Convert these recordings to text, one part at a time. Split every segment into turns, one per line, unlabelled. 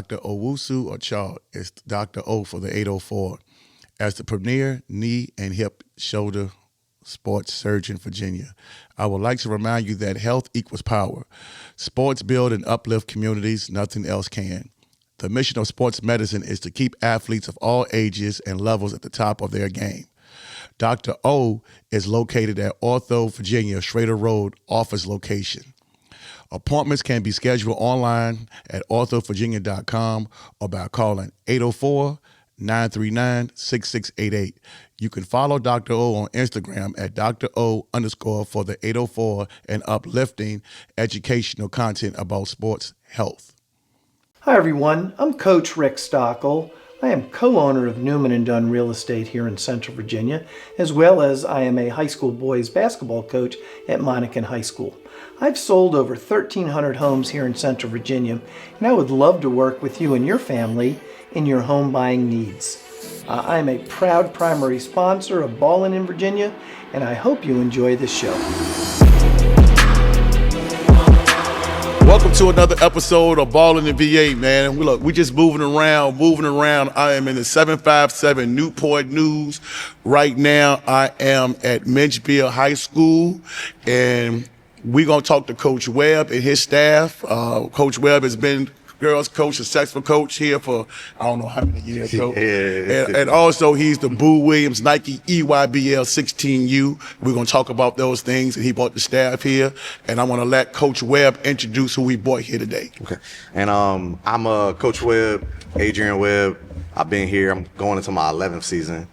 Dr. Owusu Ochoa. It's Dr. O for the 804. As the premier knee and hip shoulder sports surgeon in Virginia, I would like to remind you that health equals power. Sports build and uplift communities, nothing else can. The mission of sports medicine is to keep athletes of all ages and levels at the top of their game. Dr. O is located at Ortho, Virginia, Schrader Road office location. Appointments can be scheduled online at orthovirginia.com or by calling 804-939-6688. You can follow Dr. O on Instagram at Dr. O_ for the 804 and uplifting educational content about sports health.
Hi everyone, I'm Coach Rick Stockel. I am co-owner of Newman & Dunn Real Estate here in Central Virginia, as well as I am a high school boys basketball coach at Monacan High School. I've sold over 1,300 homes here in Central Virginia, and I would love to work with you and your family in your home buying needs. I am a proud primary sponsor of Ballin in Virginia, and I hope you enjoy this show.
Welcome to another episode of BallinVA, man. We just moving around. I am in the 757 Newport News. Right now, I am at Menchville High School, and we're going to talk to Coach Webb and his staff. Coach Webb has been girls coach, successful coach here for I don't know how many years. So. And also he's the Boo Williams Nike EYBL 16U. We're going to talk about those things, and he brought the staff here. And I want to let Coach Webb introduce who we brought here today.
Okay. And I'm Coach Webb, Adrian Webb. I've been here. I'm going into my 11th season.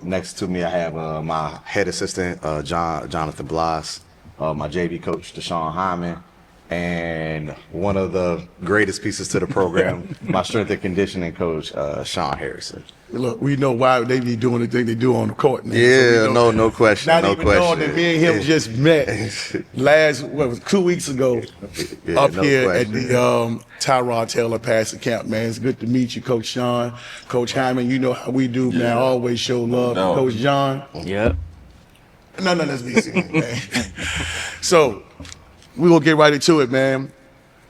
Next to me, I have my head assistant, Jonathan Blas. My JV coach, Deshaun Hyman, and one of the greatest pieces to the program, my strength and conditioning coach, Sean Harrison.
Look, we know why they be doing the thing they do on the court now.
Yeah, so no question.
Not even knowing that me and him just met last, 2 weeks ago up here at the Tyrod Taylor Passing Camp, man. It's good to meet you, Coach Sean. Coach Hyman, you know how we do, man. Always show love. Coach John.
Yep.
No, let's be serious, man. So, we're going to get right into it, man.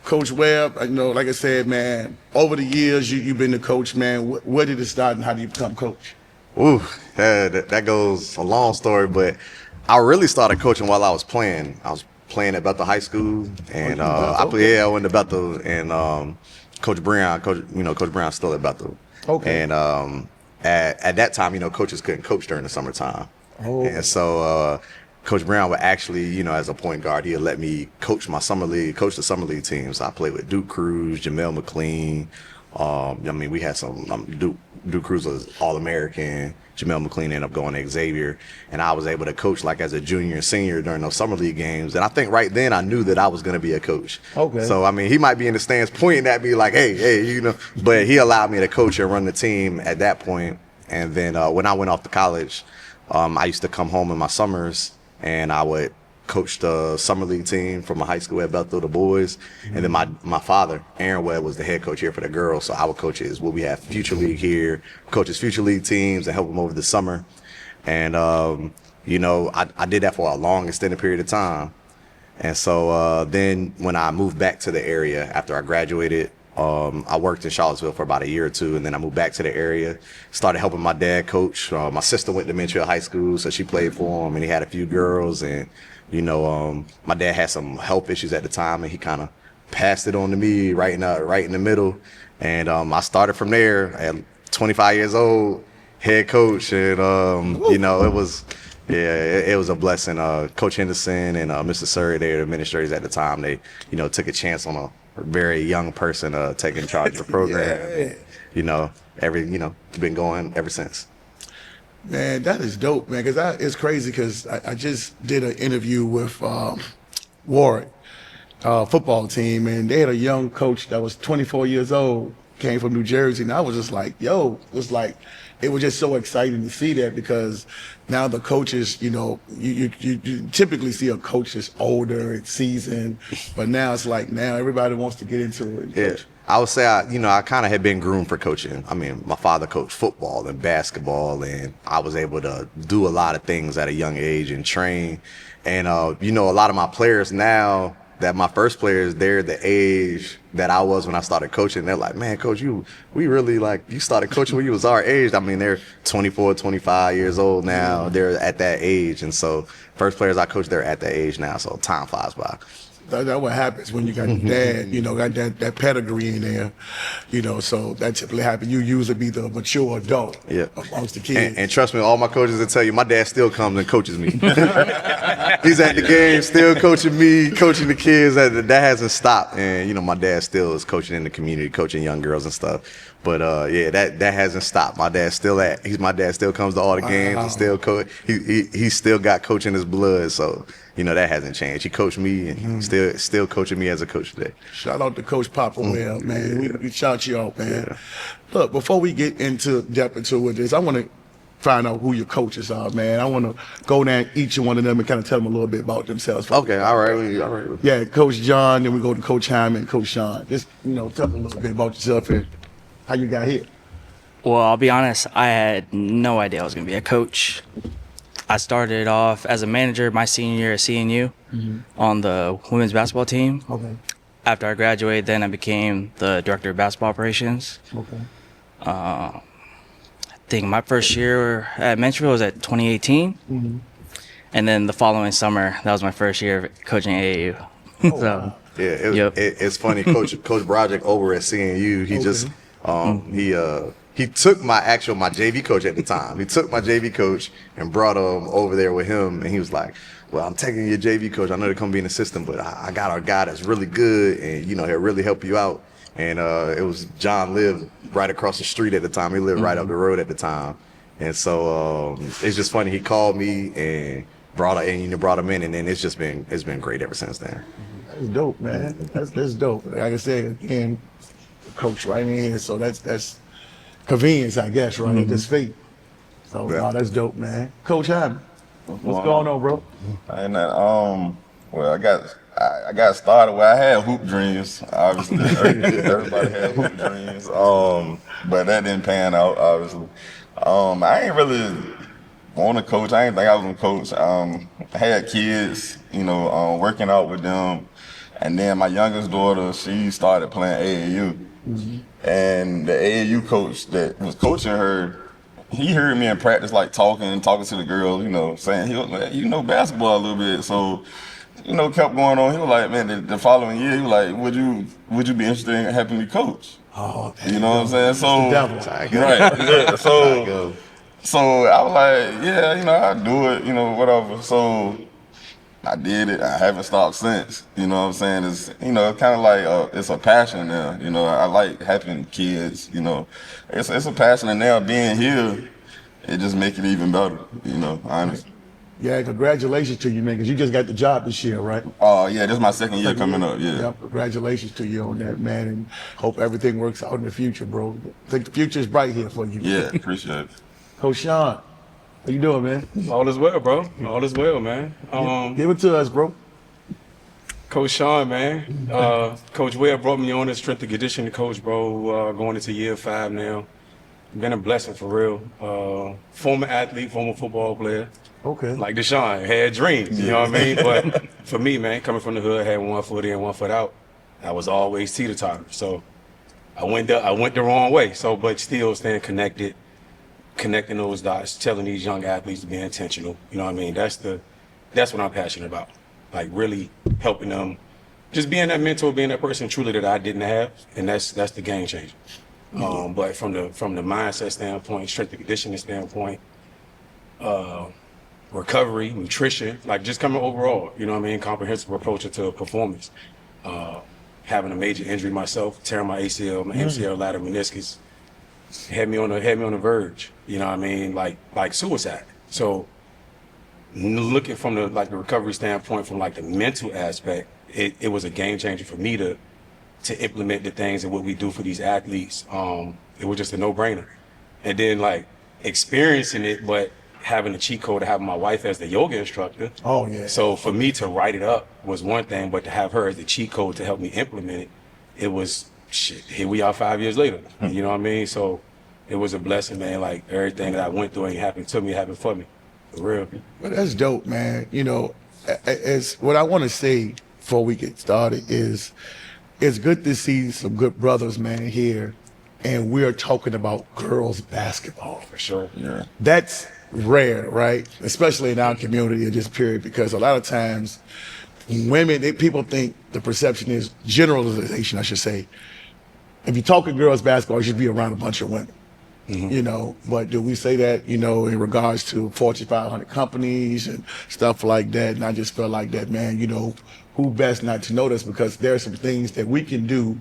Coach Webb, like I said, man, over the years, you've been the coach, man. Where did it start and how did you become coach?
Ooh, that goes a long story, but I really started coaching while I was playing. I was playing at Bethel High School, and I went to Bethel, and Coach Brown's still at Bethel. Okay. And at that time, coaches couldn't coach during the summertime. Oh. And so Coach Brown would actually, as a point guard, he'd let me coach the summer league teams. I played with Duke Cruz, Jamel McLean. We had some Duke Cruz was All-American. Jamel McLean ended up going to Xavier, and I was able to coach like as a junior and senior during those summer league games. And I think right then I knew that I was going to be a coach. Okay. So he might be in the stands pointing at me like, hey, but he allowed me to coach and run the team at that point. And then when I went off to college, I used to come home in my summers, and I would coach the summer league team from my high school at Bethel, the boys. Mm-hmm. And then my father, Aaron Webb, was the head coach here for the girls. So I would coach we have Future League here, coaches Future League teams and help them over the summer. And, I did that for a long extended period of time. And so then when I moved back to the area after I graduated, I worked in Charlottesville for about a year or two, and then I moved back to the area, started helping my dad coach. My sister went to Menchville High School, so she played for him, and he had a few girls. And, my dad had some health issues at the time, and he kind of passed it on to me right in the middle. And I started from there at 25 years old, head coach, and, it was a blessing. Coach Henderson and Mr. Surrey, they were the administrators at the time. They, took a chance on a very young person taking charge of the program. Yeah. Been going ever since.
Man, that is dope, man, because it's crazy because I just did an interview with Warwick football team, and they had a young coach that was 24 years old, came from New Jersey, and I was just like, it was just so exciting to see that, because now the coaches, you typically see a coach that's older and seasoned, but now it's like everybody wants to get into it.
Yeah. I would say I kind of had been groomed for coaching. My father coached football and basketball, and I was able to do a lot of things at a young age and train. And a lot of my players now, that my first players, they're the age that I was when I started coaching. They're like, man, coach, we really like, you started coaching when you was our age. I mean, they're 24, 25 years old now. They're at that age. And so first players I coach, they're at that age now. So time flies by.
That's what happens when you got your dad, you know, got that pedigree in there, you know, so that typically happens. You usually be the mature adult amongst the kids.
And trust me, all my coaches will tell you, my dad still comes and coaches me. He's at the game, still coaching me, coaching the kids. That hasn't stopped. And, you know, my dad still is coaching in the community, coaching young girls and stuff. But, yeah, that hasn't stopped. My dad still my dad still comes to all the games and still coach. He's still got coach in his blood, so. You know, that hasn't changed. He coached me, and still coaching me as a coach today.
Shout out to Coach Papa Webb, man. We shout you out, man. Yeah. Look, before we get into depth into with this, I want to find out who your coaches are, man. I want to go down each one of them and kind of tell them a little bit about themselves.
Okay, all right.
Yeah, Coach John, then we go to Coach Hyman and Coach Sean. Just, you know, tell them a little bit about yourself and how you got here.
Well, I'll be honest, I had no idea I was going to be a coach. I started off as a manager my senior year at CNU on the women's basketball team.
Okay.
After I graduated, then I became the director of basketball operations.
Okay.
I think my first year at Menchville was at 2018. And then the following summer, that was my first year of coaching AAU.
Wow.
Yeah, it's funny. Coach Broderick over at CNU, he just he took my JV coach at the time. He took my JV coach and brought him over there with him, and he was like, well, I'm taking your JV coach. I know they're going to be an assistant, but I got our guy that's really good, and, you know, he'll really help you out. And it was John lived right across the street at the time. He lived right up the road at the time. And so it's just funny. He called me and brought him in, and then it's been great ever since then.
That's dope, man. That's dope. Like I said, again, coach right in here, so that's convenience, I guess, right? Just fate. So, no, that's dope, man. Coach Hyman, what's going on, bro?
And well, I got started where I had hoop dreams. Obviously, everybody had hoop dreams. But that didn't pan out. Obviously, I ain't really want to coach. I ain't think I was gonna coach. I had kids, you know, working out with them, and then my youngest daughter, she started playing AAU. And the AAU coach that was coaching her, he heard me in practice, like talking to the girls, you know, saying, he was like, you know basketball a little bit. So, you know, kept going on. He was like, man, the following year, he was like, would you be interested in helping me coach?
Oh,
you know what I'm saying? So,
right,
yeah. So I was like, yeah, you know, I'll do it, you know, whatever. So I did it. I haven't stopped since. You know what I'm saying? It's, you know, it's kind of like it's a passion now. You know, I like helping kids. You know, it's a passion, and now being here, it just make it even better. You know, honestly.
Yeah, congratulations to you, man, because you just got the job this year, right?
Oh, yeah, this is my second year coming up. Yeah.
Yep, congratulations to you on that, man, and hope everything works out in the future, bro. I think the future is bright here for you.
Yeah, appreciate it.
Coach Sean, how you doing, man?
All is well, bro. All is well, man.
Give it to us, bro.
Coach Sean, man. Coach Webb brought me on as strength and conditioning coach, bro, going into year 5 now. Been a blessing for real. Former athlete, former football player.
Okay.
Like Deshaun, had dreams, you know what I mean? But for me, man, coming from the hood, had 1 foot in, 1 foot out. I was always teeter-totter. So I went the wrong way. So, but still staying connected, connecting those dots, telling these young athletes to be intentional. You know what I mean? That's what I'm passionate about. Like really helping them, just being that mentor, being that person truly that I didn't have, and that's the game changer. But from the mindset standpoint, strength and conditioning standpoint, recovery, nutrition, like just coming overall, you know what I mean, comprehensive approach to performance. Having a major injury myself, tearing my ACL, my MCL, lateral meniscus, had me on the verge, you know what I mean, like suicide. So looking from the recovery standpoint, from like the mental aspect, it was a game changer for me to implement the things and what we do for these athletes. It was just a no-brainer. And then like experiencing it, but having a cheat code to have my wife as the yoga instructor.
Oh yeah.
So for me to write it up was one thing, but to have her as the cheat code to help me implement it, it was shit. Here we are 5 years later. You know what I mean? So it was a blessing, man. Like everything that I went through ain't happened to me, happened for me. For real.
Well, that's dope, man. You know, as what I want to say before we get started is it's good to see some good brothers, man, here, and we're talking about girls basketball.
For sure.
Yeah.
That's rare, right? Especially in our community, just period, because a lot of times women, people think the perception is generalization, I should say. If you're talking girls basketball, you should be around a bunch of women. You know, but do we say that, you know, in regards to Fortune 500 companies and stuff like that? And I just feel like that, man, you know, who best not to know this, because there are some things that we can do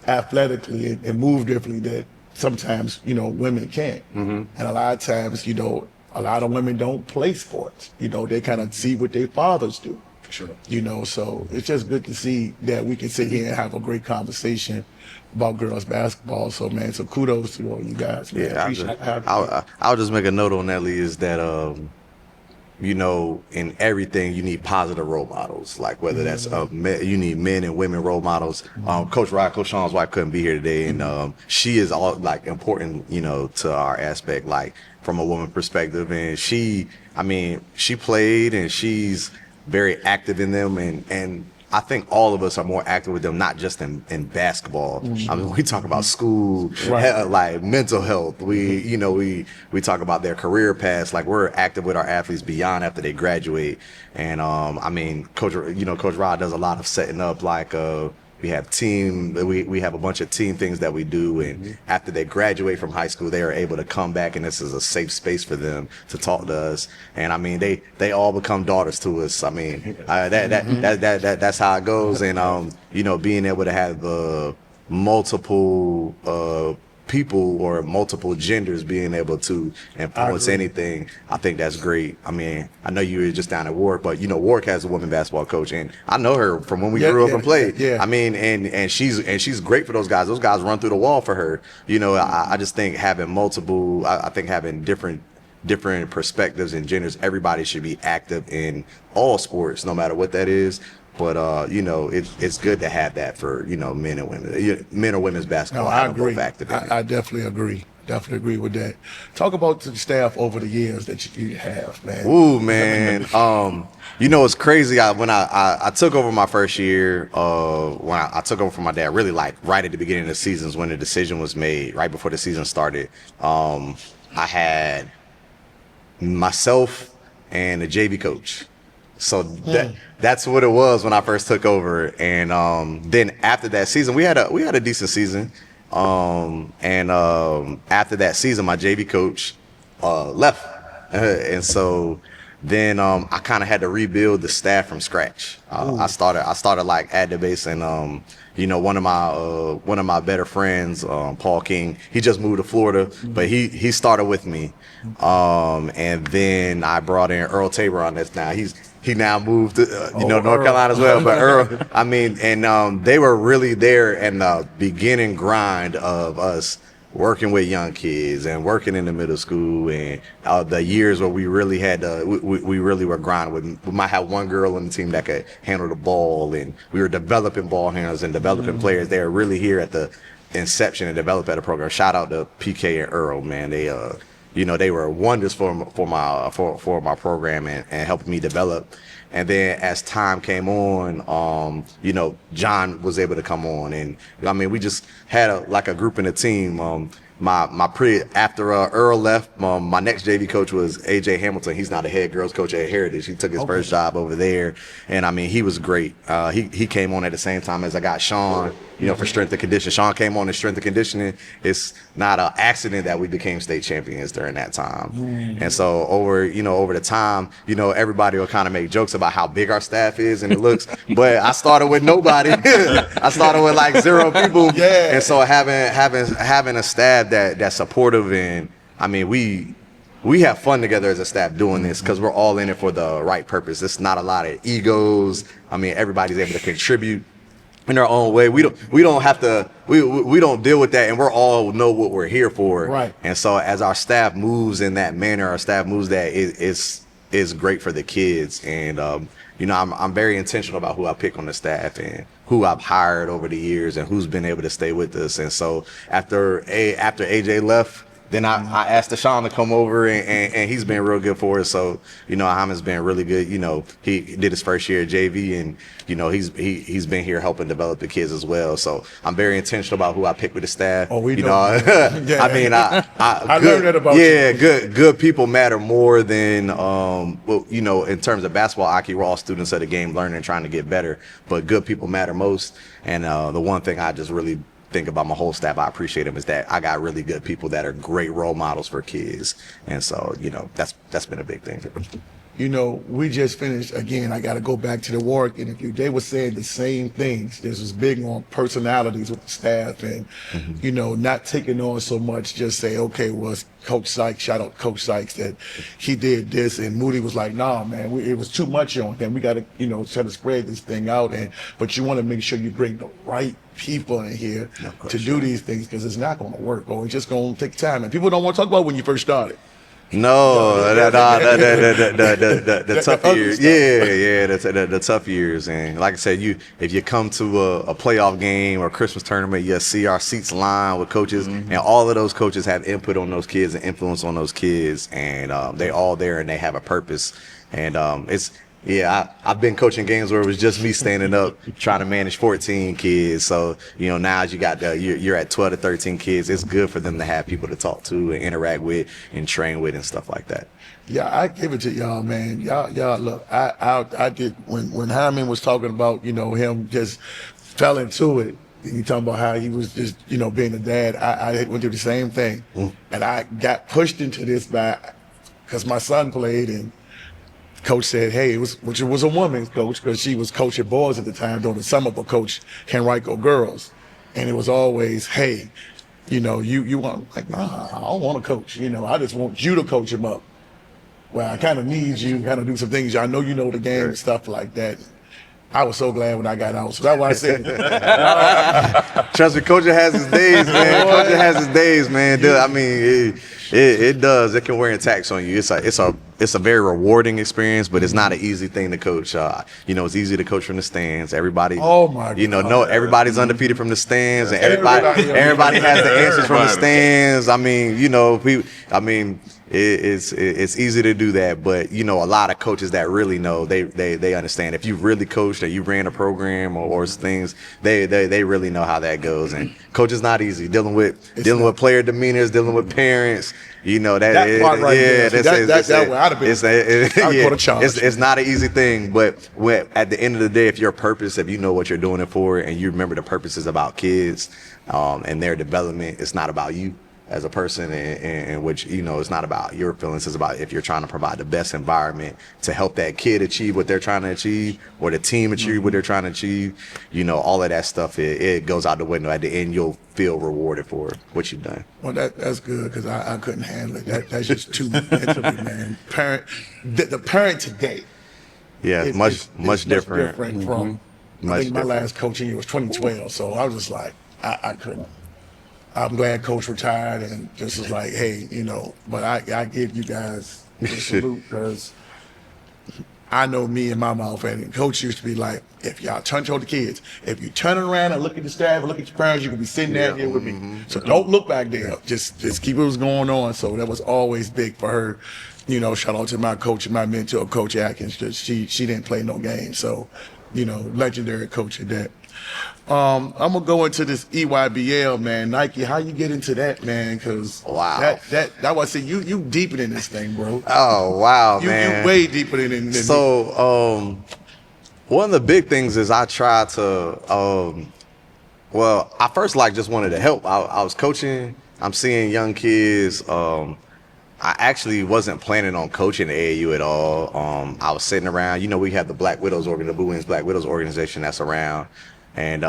athletically and move differently that sometimes, you know, women can't. And a lot of times, you know, a lot of women don't play sports. You know, they kind of see what their fathers do.
For sure.
You know, so it's just good to see that we can sit here and have a great conversation about girls basketball. So, man, so kudos to all you guys, man.
Yeah,
Appreciate
I'll just make a note on that, Lee, is that you know, in everything you need positive role models. Like whether that's you need men and women role models. Coach Sean's wife couldn't be here today, and she is all like important, you know, to our aspect, like from a woman perspective. And she played, and she's very active in them, and I think all of us are more active with them, not just in basketball. I mean, we talk about school, like mental health. We talk about their career paths. Like we're active with our athletes beyond after they graduate. And I mean, Coach Rod does a lot of setting up. Like we have we have a bunch of team things that we do, and after they graduate from high school, they are able to come back, and this is a safe space for them to talk to us. And I mean, they all become daughters to us. I mean, that's how it goes. And you know, being able to have multiple people or multiple genders being able to influence anything, I think that's great. I mean, I know you were just down at Warwick, but you know, Warwick has a women basketball coach, and I know her from when we grew up and played. I mean, and she's great for those guys. Those guys run through the wall for her. You know, I just think having multiple, I think having different perspectives and genders, everybody should be active in all sports, no matter what that is. But you know, it's good to have that for, you know, men and women, men or women's basketball.
No, I agree.
I
I definitely agree. Definitely agree with that. Talk about the staff over the years that you have, man.
Ooh, man. You know, it's crazy. When I took over my first year, when I took over from my dad, really like right at the beginning of the seasons when the decision was made, right before the season started. I had myself and the JV coach. So that's what it was when I first took over. And then after that season, we had a decent season. And after that season, my JV coach left, and so then I kind of had to rebuild the staff from scratch. I started like at the base, and you know, one of my better friends, Paul King, he just moved to Florida, but he started with me, and then I brought in Earl Tabor on this. Now he now moved to North Carolina as well. But Earl, I mean, and they were really there in the beginning grind of us working with young kids and working in the middle school, and the years where we really had we really were grinding. We might have one girl on the team that could handle the ball, and we were developing ball handlers and developing players. They were really here at the inception and develop at a program. Shout out to PK and Earl, man. They you know, they were wonders for my program and helping me develop. And then as time came on, you know, John was able to come on, and I mean, we just had a group in the team. After Earl left, my next JV coach was AJ Hamilton. He's now the head girls coach at Heritage. He took his first job over there, and I mean, he was great. He came on at the same time as I got Sean, you know, for strength and conditioning. Sean came on in strength and conditioning. It's not an accident that we became state champions during that time. And so over the time, you know, everybody will kind of make jokes about how big our staff is and it looks, but I started with nobody. I started with like 0 people. And so having a staff that's supportive, and I mean, we have fun together as a staff doing this because we're all in it for the right purpose. It's not a lot of egos. I mean, everybody's able to contribute in their own way. We don't have to, we don't deal with that, and we're all know what we're here for.
Right.
And so as our staff moves in that manner, our staff moves that, it's great for the kids. And you know, I'm very intentional about who I pick on the staff and who I've hired over the years and who's been able to stay with us. And so after AJ left, then I asked Deshaun to come over, and he's been real good for us. So, Hammond's been really good. He did his first year at JV, and, he's been here helping develop the kids as well. So I'm very intentional about who I pick with the staff.
Oh, we know.
Yeah. I mean, I
learned that about you.
Yeah, good people matter more than, in terms of basketball IQ, we're all students of the game, learning and trying to get better. But good people matter most. And the one thing I just really think about my whole staff, I appreciate them, is that I got really good people that are great role models for kids. And so, that's been a big thing.
We just finished, again, I got to go back to the work interview. They were saying the same things. This was big on personalities with the staff and, not taking on so much, just say, okay, well, it's Coach Sykes, shout out Coach Sykes, that he did this. And Moody was like, nah, man, it was too much on him. We got to, try to spread this thing out. But you want to make sure you bring the right people in here to do these things, because it's not going to work, or it's just going to take time. And people don't want to talk about when you first started.
No, the tough years. Yeah, the tough years. And like I said, if you come to a playoff game or Christmas tournament, you see our seats lined with coaches, and all of those coaches have input on those kids and influence on those kids, and they all there and they have a purpose. And I've been coaching games where it was just me standing up trying to manage 14 kids. So, now as you're at 12 to 13 kids, it's good for them to have people to talk to and interact with and train with and stuff like that.
Yeah, I give it to y'all, man. Y'all look, I did, when Hyman was talking about, him just fell into it. You talking about how he was just, being a dad. I went through the same thing. And I got pushed into this because my son played, and Coach said, hey, which was a woman's coach, because she was coaching boys at the time during the summer, but Coach Henrico girls. And it was always, hey, you want, like, nah, I don't want to coach. I just want you to coach him up. Well, I kind of need you, kind of do some things. I know you know the game and stuff like that. I was so glad when I got out. So that's why I said,
trust me, Coach has his days, man. Coach has his days, man. I mean, it does. It can wear a tax on you. It's a very rewarding experience, but it's not an easy thing to coach. It's easy to coach from the stands. Everybody,
oh my God.
Everybody's undefeated from the stands, and everybody has the answers from the stands. I mean, it's easy to do that, but a lot of coaches that really know, they understand. If you really coached or you ran a program or things, they really know how that goes. And coach is not easy. Dealing with player demeanors, dealing with parents.
That part right there. That's where I'd have been.
It's not an easy thing, but at the end of the day, if your purpose, if you know what you're doing it for, and you remember the purpose is about kids and their development, it's not about you as a person, and which it's not about your feelings. It's about if you're trying to provide the best environment to help that kid achieve what they're trying to achieve, or the team achieve what they're trying to achieve. All of that stuff, it goes out the window. At the end, you'll feel rewarded for what you've done.
Well, that's good, because I couldn't handle it. That's just too mentally, man. The parent today.
Yeah, much different
from. I think my last coaching year was 2012, so I was just like, I couldn't. I'm glad Coach retired and just was like, hey, but I give you guys a salute, because I know me and my mouth, and Coach used to be like, if y'all turn toward the kids, if you turn around and look at the staff and look at your parents, you can be sitting down here with me. So don't look back there. Just keep what's going on. So that was always big for her. Shout out to my coach and my mentor, Coach Atkins. She didn't play no games. So, legendary coach at that. I'm gonna go into this EYBL, man. Nike, how you get into that, man? Because
wow,
that was you deeper than this thing, bro.
Oh wow, man,
you way deeper than this.
So one of the big things is I try to I first just wanted to help. I was coaching. I'm seeing young kids. I actually wasn't planning on coaching the AAU at all. I was sitting around. We have the Black Widows the Boo Williams Black Widows organization that's around. And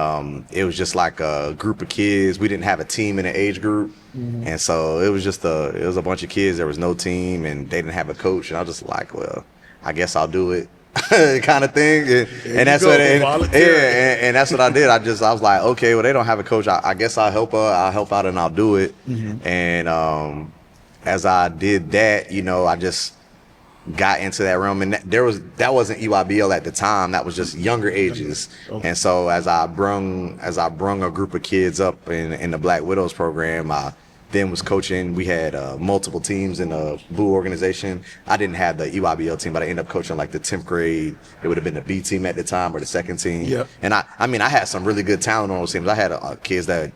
it was just like a group of kids. We didn't have a team in the age group. And so it was just a bunch of kids. There was no team, and they didn't have a coach. And I was just like, well, I guess I'll do it kind of thing. And that's and that's what I did. I was like, okay, well, they don't have a coach. I guess I'll help out and I'll do it. And as I did that, I just got into that realm, and that wasn't EYBL at the time. That was just younger ages. And so as I brung a group of kids up in the Black Widows program, I then was coaching. We had multiple teams in the Boo organization. I didn't have the EYBL team, but I ended up coaching like the 10th grade. It would have been the B team at the time or the second team.
Yep.
And I mean, I had some really good talent on those teams. I had kids that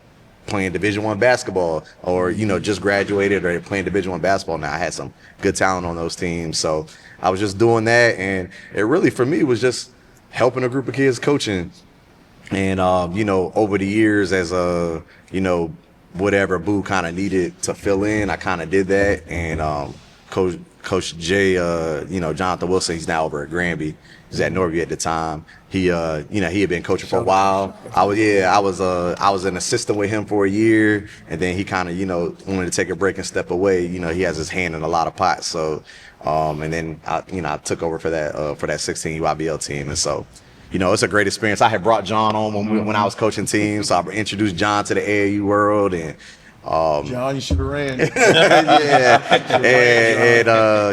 playing Division I basketball, or just graduated, or playing Division I basketball. Now I had some good talent on those teams, so I was just doing that, and it really for me was just helping a group of kids coaching. And over the years, as whatever Boo kind of needed to fill in, I kind of did that. And Coach Jay, Jonathan Wilson, he's now over at Granby. He's at Norview at the time. He had been coaching for a while. I was an assistant with him for a year, and then he kind of wanted to take a break and step away. He has his hand in a lot of pots. So, and then I took over for that 16 EYBL team, and so. It's a great experience. I had brought John on when I was coaching teams, so I introduced John to the AAU world, and
John, you should have ran.
yeah,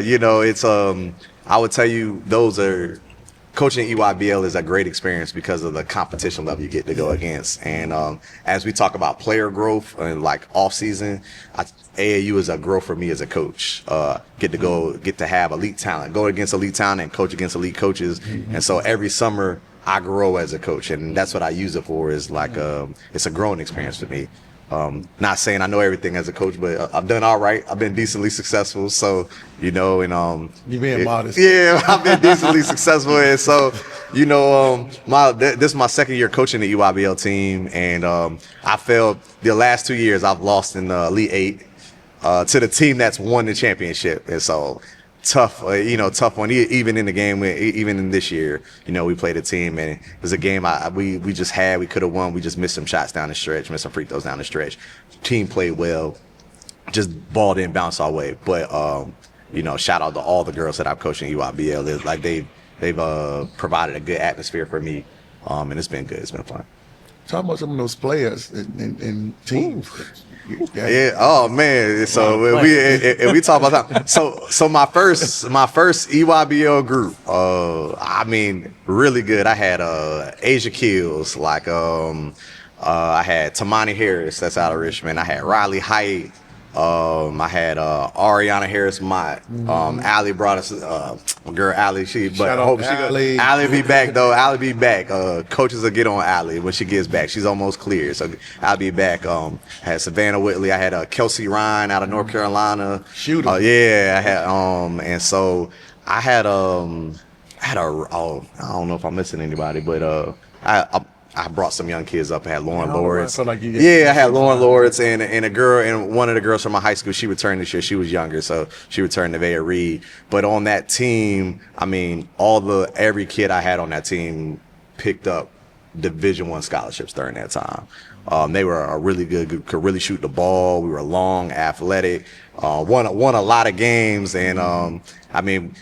it's I would tell you coaching EYBL is a great experience because of the competition level you get to go against, and as we talk about player growth and like off season, AAU is a growth for me as a coach. Get to have elite talent, go against elite talent, and coach against elite coaches, and so every summer I grow as a coach, and that's what I use it for. Is like it's a growing experience for me. Not saying I know everything as a coach, but I've done all right. I've been decently successful, so and
you're being modest.
Yeah, I've been decently successful, and so this is my second year coaching the EYBL team, and I felt the last 2 years I've lost in the Elite Eight to the team that's won the championship, and so. Tough one. Even in the game, even in this year, we played a team, and it was a game we could have won. We just missed some shots down the stretch, missed some free throws down the stretch. Team played well, just ball didn't bounce our way. But shout out to all the girls that I've coached in EYBL. Like they've provided a good atmosphere for me, and it's been good. It's been fun.
Talk about some of those players and teams.
Yeah. Oh man. So we talk about that. So my first EYBL group. Really good. I had Asia Kills. I had Tamani Harris. That's out of Richmond. I had Riley Height. I had Ariana Harris Mott. Allie brought us girl Allie. Allie be back though. Allie be back. Coaches will get on Allie when she gets back. She's almost clear, so I'll be back. Had Savannah Whitley. I had Kelsey Ryan out of North Carolina.
Shooter.
I had and so I had I don't know if I'm missing anybody, but I brought some young kids up. I had Lauren Lawrence.
I
had Lauren Lawrence and a girl, and one of the girls from my high school, she returned this year. She was younger, so she returned to Vaya Reed. But on that team, every kid I had on that team picked up Division I scholarships during that time. They were a really good, could really shoot the ball. We were long, athletic, won a lot of games, and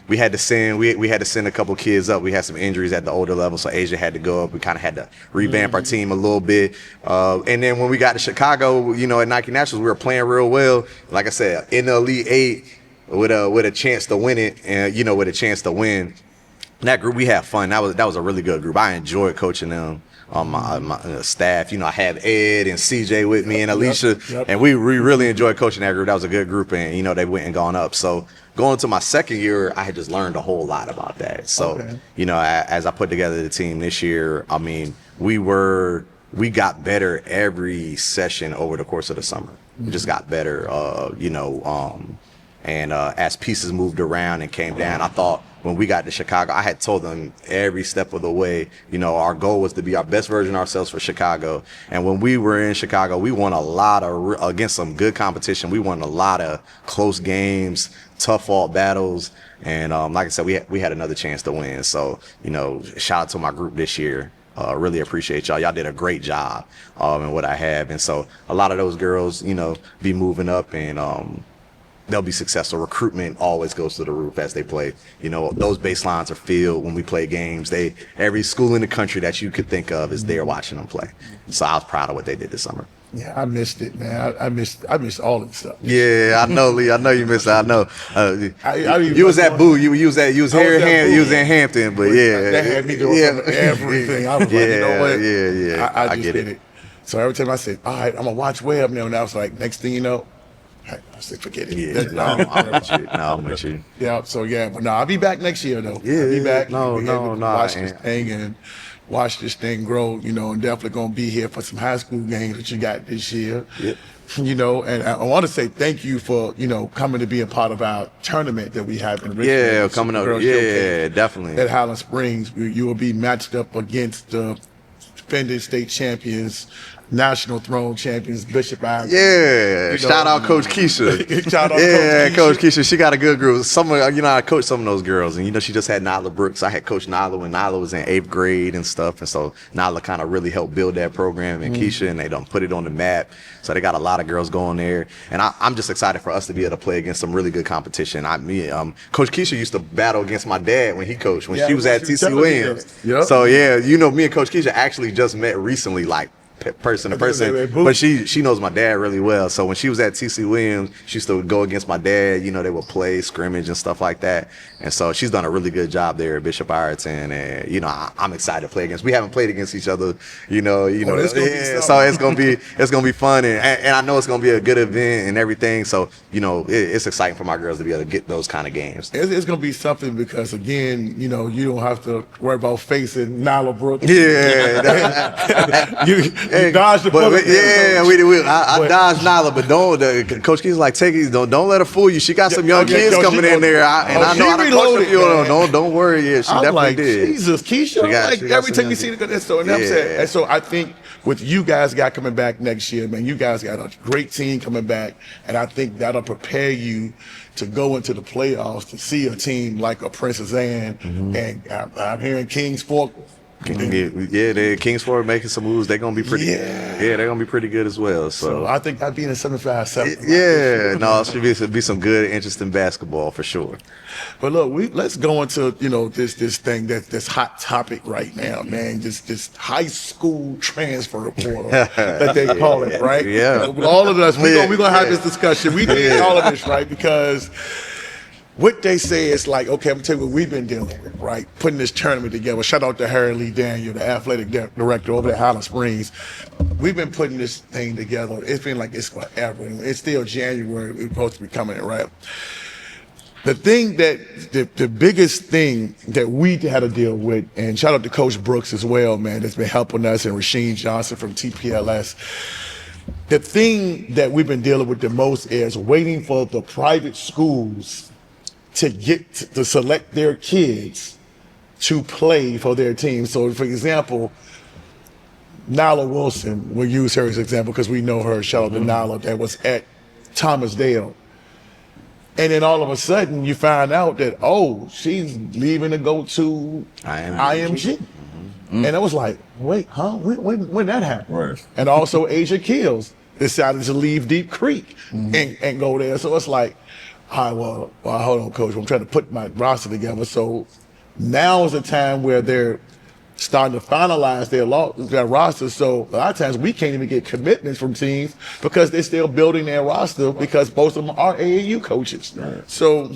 we had to send a couple kids up. We had some injuries at the older level, so Asia had to go up. We kind of had to revamp our team a little bit, and then when we got to Chicago, at Nike Nationals, we were playing real well. Like I said, in the Elite Eight with a chance to win it, and with a chance to win. That group, we had fun. That was a really good group. I enjoyed coaching them. My staff, I had Ed and CJ with me and Alicia, and we really enjoyed coaching that group. That was a good group, and they went and gone up. So going into my second year, I had just learned a whole lot about that. So as I put together the team this year, we got better every session over the course of the summer. We just got better, and as pieces moved around and came down, I thought when we got to Chicago, I had told them every step of the way, our goal was to be our best version of ourselves for Chicago. And when we were in Chicago, we won a lot against some good competition. We won a lot of close games, tough fought battles. And like I said, we had another chance to win. So, shout out to my group this year. Really appreciate y'all. Y'all did a great job in what I have. And so a lot of those girls, be moving up, and they'll be successful. Recruitment always goes to the roof as they play. Those baselines are filled when we play games. Every school in the country that you could think of is there watching them play. So I was proud of what they did this summer.
Yeah, I missed it, man. I missed all of the stuff.
Yeah, I know, Lee. I know you missed it. I know. You was at Boo. You was in Hampton, but yeah,
that had me doing everything. I was like, you know what?
Yeah.
I just did it. So every time I said, all right, I'm gonna watch Webb now, and I was like, next thing you know, I said, forget it.
Yeah, no, I'm with you. No, I'm with you.
Yeah, so yeah, but no, I'll be back next year though.
Yeah,
I'll be back.
no,
We'll be able to
no,
watch this
and-
thing and watch this thing grow, you know, and definitely gonna be here for some high school games that you got this year.
Yep.
You know, and I want to say thank you for, you know, coming to be a part of our tournament that we have in Richmond.
Yeah,
the
coming up.
Supergirl
Yeah,
Showcase
definitely.
at Highland Springs. You will be matched up against the defending state champions, national throne champions, Bishop Ivory.
Yeah,
You
shout
know,
out Coach Keisha.
Shout out
Yeah,
Coach
Coach Keisha. She got a good group. Some of, you know, I coached some of those girls, and you know, she just had Nyla Brooks. I had coached Nyla when Nyla was in 8th grade and stuff, and so Nyla kind of really helped build that program, and Keisha, and they done put it on the map. So they got a lot of girls going there, and I'm just excited for us to be able to play against some really good competition. Coach Keisha used to battle against my dad when he coached when
Yeah,
she was at
she was
TC
telling me
Williams.
that. Yep.
So yeah, you know, me and Coach Keisha actually just met recently, like person to person, but she knows my dad really well. So when she was at TC Williams, she used to go against my dad. You know, they would play scrimmage and stuff like that. And so she's done a really good job there at Bishop Ireton. And you know, I'm excited to play against. We haven't played against each other. You know.
It's gonna be
Yeah,
something.
so it's gonna be fun, and I know it's gonna be a good event and everything. So you know, it's exciting for my girls to be able to get those kind of games.
It's going to be something because, again, you know, you don't have to worry about facing Nyla Brooks.
Yeah.
you dodged the bullet.
Yeah, I dodged Nyla, but Coach Keith's like, take it, don't let her fool you. She got some young kids coming in there, and I know how to coach them. Don't worry, yeah, she
I'm
definitely
like,
did.
Jesus, Keisha.
She got
Every
some
time
young
you see
kids.
the so, and I'm
Yeah.
saying, and so I think with you guys got coming back next year, man, you guys got a great team coming back, and I think that'll prepare you to go into the playoffs to see a team like a Princess Anne, and I'm hearing Kings Fork.
Yeah, Kingsport making some moves. They're gonna be pretty.
Yeah.
Yeah, they're gonna be pretty good as well.
So
So
I think I'd be in a 7-5-7.
yeah, no, it should be some good, interesting basketball for sure.
But look, let's go into, you know, this thing this hot topic right now, man. This high school transfer portal that they call it, right?
Yeah.
All of us, we're gonna have
Yeah.
this discussion. We need all of this, right? Because what they say is like, okay, I'm gonna tell you what we've been dealing with, right? Putting this tournament together. Shout out to Harry Lee Daniel, the athletic director over at Highland Springs. We've been putting this thing together. It's been like it's forever. It's still January. We're supposed to be coming in, right? The thing the biggest thing that we had to deal with, and shout out to Coach Brooks as well, man, that's been helping us, and Rasheen Johnson from TPLS. The thing that we've been dealing with the most is waiting for the private schools to get to select their kids to play for their team. So, for example, Nyla Wilson, we'll use her as an example because we know her. Shout out to Nyla, that was at Thomas Dale. And then all of a sudden, you find out that, oh, she's leaving to go to IMG. And I was like, wait, huh? When that happened?
Right.
And also Asia Kills decided to leave Deep Creek and go there. So it's like, all right, well, hold on, Coach. I'm trying to put my roster together. So now is the time where they're starting to finalize their roster. So a lot of times we can't even get commitments from teams because they're still building their roster because most of them are AAU coaches. Right. So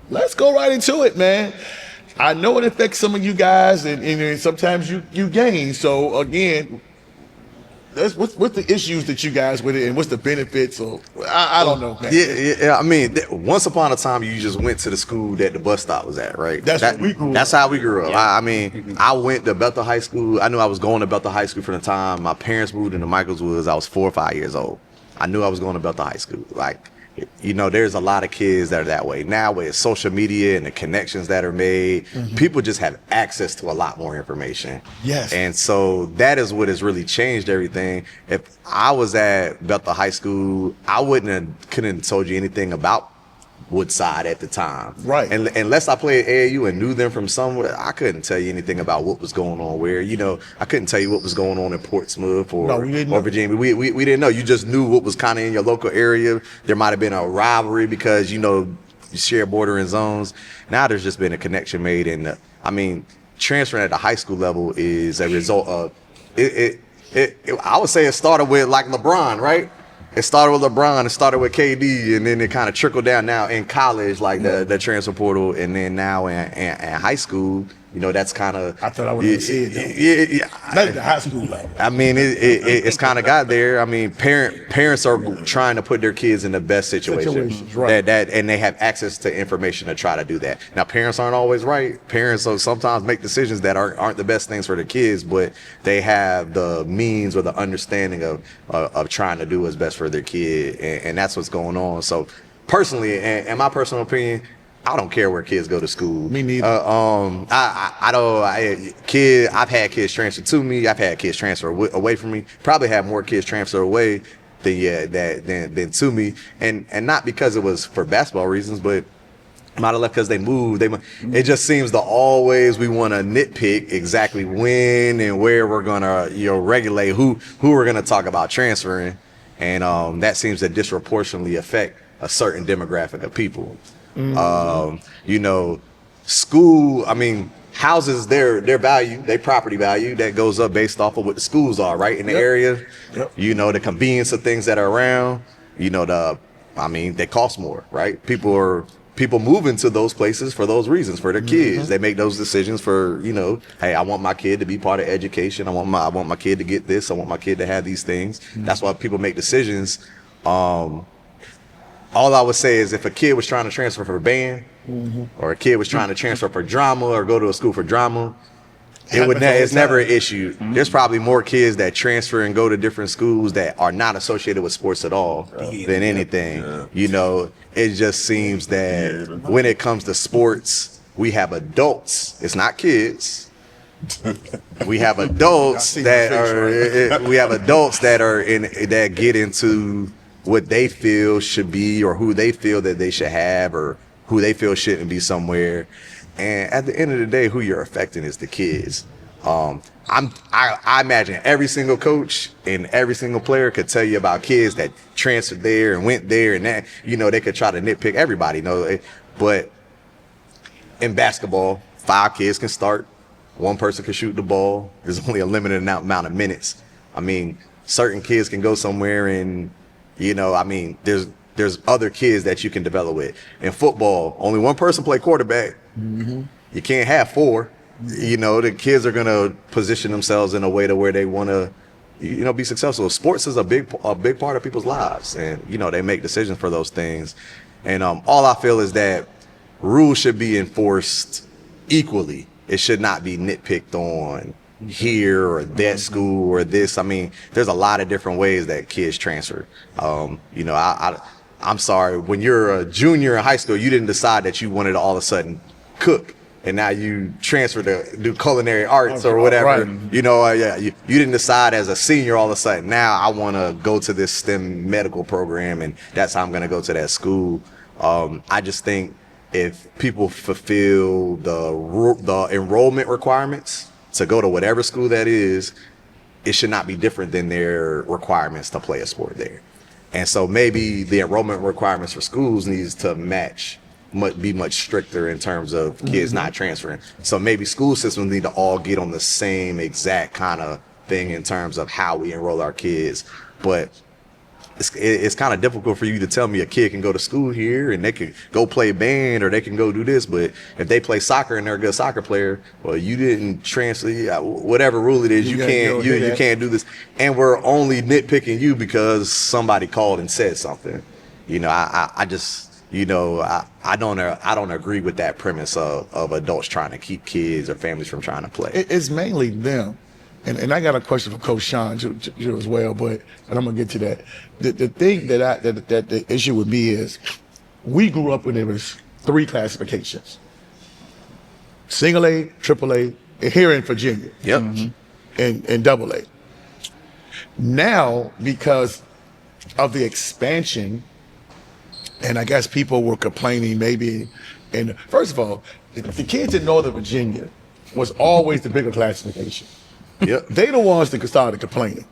let's go right into it, man. I know it affects some of you guys, and sometimes you gain. So again, what's the issues that you guys with it, and what's the benefits? Or I don't know, man.
Yeah. I mean, once upon a time, you just went to the school that the bus stop was at, right?
That's how we grew up.
That's how we grew up. I mean, I went to Bethel High School. I knew I was going to Bethel High School from the time my parents moved into Michaels Woods. I was 4 or 5 years old. I knew I was going to Bethel High School. Like, you know, there's a lot of kids that are that way. Now with social media and the connections that are made, people just have access to a lot more information.
Yes.
And so that is what has really changed everything. If I was at Bethel High School, I couldn't have told you anything about Woodside at the time.
Right.
And unless I played AAU and knew them from somewhere, I couldn't tell you anything about what was going on where. You know, I couldn't tell you what was going on in Portsmouth or Virginia. We didn't know. You just knew what was kind of in your local area. There might have been a rivalry because, you know, you share bordering zones. Now there's just been a connection made. And I mean, transferring at the high school level is a result of it. I would say it started with like LeBron, right? It started with LeBron, it started with KD, and then it kind of trickled down now in college, like the transfer portal, and then now in high school, You know, that's kind of.
I thought I would have said that.
Yeah.
Not at the high school level.
I mean, it's kind of got there. I mean, parents are trying to put their kids in the best situation.
Right.
And they have access to information to try to do that. Now, parents aren't always right. Parents sometimes make decisions that aren't the best things for their kids, but they have the means or the understanding of trying to do what's best for their kid, and that's what's going on. So, personally, and my personal opinion, I don't care where kids go to school.
Me neither.
I don't. I've had kids transfer to me. I've had kids transfer away from me. Probably had more kids transfer away than to me, and not because it was for basketball reasons, but might have left because they moved. It just seems to always we want to nitpick exactly when and where we're gonna regulate who we're gonna talk about transferring, and that seems to disproportionately affect a certain demographic of people. School, I mean, houses, their value, their property value, that goes up based off of what the schools are, right, in the area.
Yep.
The convenience of things that are around, they cost more, right? People move into those places for those reasons, for their kids. They make those decisions for, hey, I want my kid to be part of education. I want my kid to get this. I want my kid to have these things. That's why people make decisions. All I would say is if a kid was trying to transfer for band, or a kid was trying to transfer for drama or go to a school for drama, it's never an issue. There's probably more kids that transfer and go to different schools that are not associated with sports at all than anything. It just seems that when it comes to sports, we have adults. It's not kids. We have adults that get into what they feel should be, or who they feel that they should have, or who they feel shouldn't be somewhere. And at the end of the day, who you're affecting is the kids. I imagine every single coach and every single player could tell you about kids that transferred there and went there, and that they could try to nitpick everybody. But in basketball, 5 kids can start, 1 person can shoot the ball. There's only a limited amount of minutes. I mean, certain kids can go somewhere and there's other kids that you can develop with. In football, only 1 person play quarterback. You can't have 4. The kids are gonna position themselves in a way to where they want to, be successful. Sports is a big part of people's lives, and they make decisions for those things. And all I feel is that rules should be enforced equally. It should not be nitpicked on here or that school or this. I mean, there's a lot of different ways that kids transfer. I'm sorry, when you're a junior in high school, you didn't decide that you wanted to all of a sudden cook, and now you transfer to do culinary arts or whatever.
Right.
You didn't decide as a senior all of a sudden, now I want to go to this STEM medical program, and that's how I'm going to go to that school. I just think if people fulfill the enrollment requirements to go to whatever school that is, it should not be different than their requirements to play a sport there. And so maybe the enrollment requirements for schools needs to be much stricter in terms of kids not transferring. So maybe school systems need to all get on the same exact kind of thing in terms of how we enroll our kids. But it's kind of difficult for you to tell me a kid can go to school here and they can go play band or they can go do this, but if they play soccer and they're a good soccer player, well, you didn't transfer, whatever rule it is, you can't do this. And we're only nitpicking you because somebody called and said something. I don't agree with that premise of adults trying to keep kids or families from trying to play.
It's mainly them. And I got a question for Coach Sean too, as well, but I'm gonna get to that. The thing that the issue with me is, we grew up when there was 3 classifications: single A, triple A, and here in Virginia.
Yep.
And double A. Now, because of the expansion, and I guess people were complaining maybe, and first of all, the kids in Northern Virginia was always the bigger classification.
Yep.
They the ones that started complaining.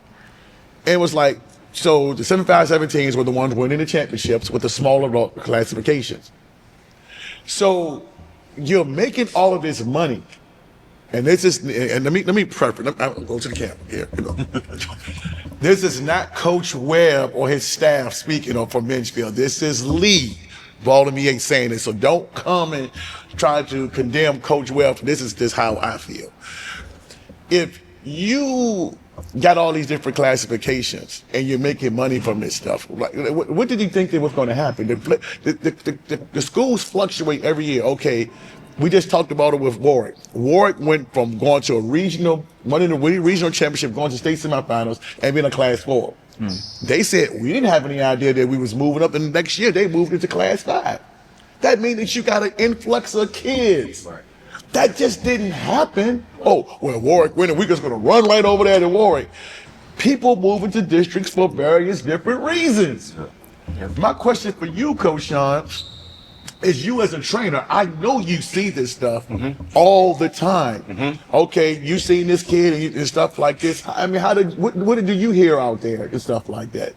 And it was like, so the 7-5-17s were the ones winning the championships with the smaller classifications. So you're making all of this money. And this is, and let me preface, I'll go to the camera here. This is not Coach Webb or his staff speaking for Menchville. This is Lee, BallinVA saying it. So don't come and try to condemn Coach Webb. This is how I feel. If you got all these different classifications and you're making money from this stuff, what did you think that was going to happen? The schools fluctuate every year. Okay, we just talked about it with Warwick. Warwick went from going to a regional, winning the regional championship, going to state semifinals, and being a Class 4. They said we didn't have any idea that we was moving up, and the next year they moved into Class 5. That means that you got an influx of kids. Right. That just didn't happen. Oh, well, Warwick winning, we're just going to run right over there to Warwick. People move into districts for various different reasons. My question for you, Coach Sean, is you as a trainer, I know you see this stuff all the time. Okay, you seen this kid and stuff like this. I mean, what do you hear out there and stuff like that?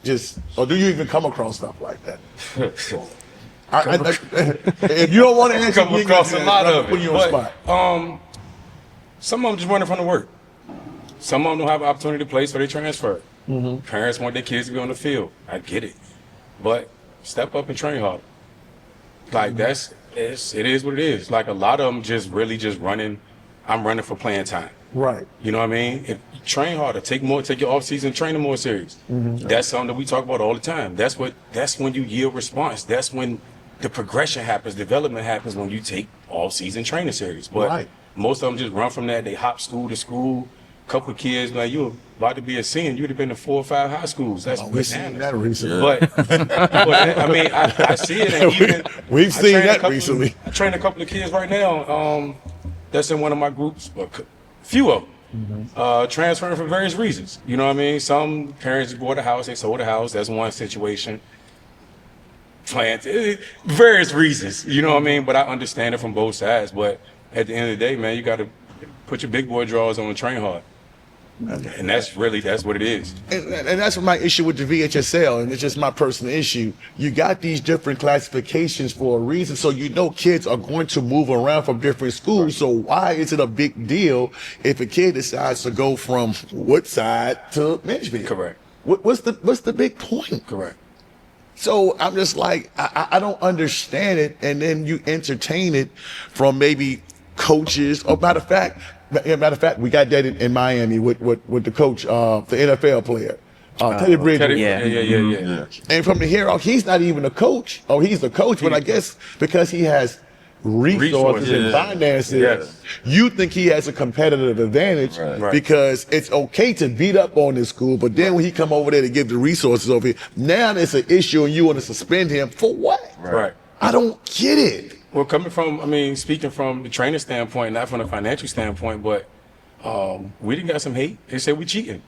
Or do you even come across stuff like that? If you don't want to answer,
come across a lot of
put
it.
you on the spot.
Some of them just running from the work. Some of them don't have an opportunity to play, so they transfer. Parents want their kids to be on the field. I get it, but step up and train hard. Like it is what it is. Like a lot of them just really just running. I'm running for playing time.
Right.
You know what I mean? If you train harder, take your off season training more serious. That's something that we talk about all the time. That's when you yield response. That's when the progression happens, development happens, when you take all season training serious. But most of them just run from that. They hop school to school. Couple of kids like, you about to be a senior, you'd have been to 4 or 5 high schools. That's
we've seen that recently.
But I mean, I see it. And even
we've seen that recently.
I train a couple of kids right now. That's in one of my groups. Few of them transferring for various reasons. You know what I mean? Some parents bought a house, they sold a house. That's one situation. Various reasons. You know what I mean? But I understand it from both sides. But at the end of the day, man, you got to put your big boy drawers on and train hard. And that's what it is.
And that's my issue with the VHSL, and it's just my personal issue. You got these different classifications for a reason, so you know kids are going to move around from different schools. So why is it a big deal if a kid decides to go from Woodside to Menchville?
Correct.
What's the big point?
Correct.
So I'm just like, I don't understand it, and then you entertain it from maybe coaches. Or matter of fact, we got that in Miami with the coach, the NFL player, Teddy Bridgewater.
Yeah.
And from the here out, he's not even a coach. Oh, he's the coach, but I guess because he has resources and finances, you think he has a competitive advantage because it's okay to beat up on this school, but then when he come over there to give the resources over here, now it's an issue and you want to suspend him for what?
Right.
I don't get it.
Well, speaking from the trainer standpoint, not from the financial standpoint, but we didn't got some hate. They say we cheating.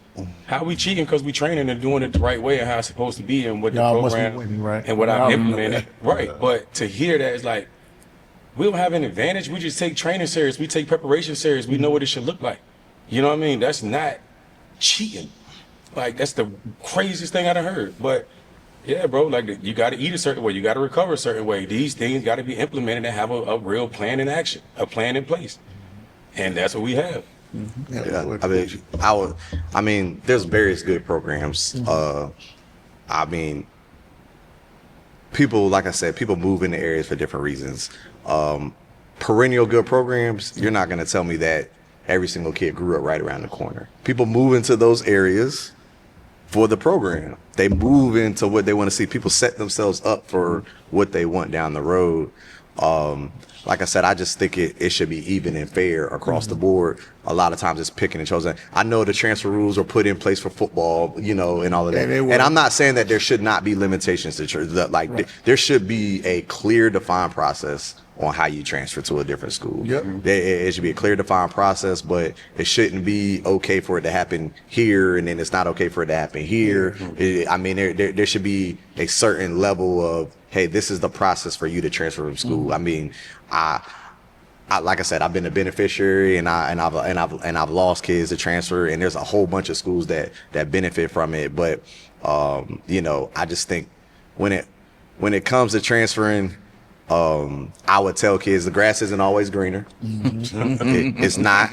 How we cheating? Because we training and doing it the right way and how it's supposed to be and what the program and what I've implemented. But to hear that is like, we don't have an advantage. We just take training serious. We take preparation serious. We know what it should look like. You know what I mean? That's not cheating. Like, that's the craziest thing I've heard. But yeah, bro, like you got to eat a certain way. You got to recover a certain way. These things got to be implemented and have a real plan in action, a plan in place. And that's what we have.
I mean, there's various good programs. I mean, people, like I said, people move into areas for different reasons. Perennial good programs, you're not going to tell me that every single kid grew up right around the corner. People move into those areas for the program. They move into what they want to see. People set themselves up for what they want down the road. Like I said, I just think it should be even and fair across the board. A lot of times it's picking and choosing. I know the transfer rules are put in place for football, you know, and all of that. And I'm not saying that there should not be limitations to there should be a clear, defined process on how you transfer to a different school. It should be a clear, defined process, but it shouldn't be okay for it to happen here and then it's not okay for it to happen here. There should be a certain level of, hey, this is the process for you to transfer from school. I mean, I like I said, I've been a beneficiary and I've lost kids to transfer, and there's a whole bunch of schools that benefit from it. But you know, I just think when it comes to transferring, I would tell kids the grass isn't always greener. It's not.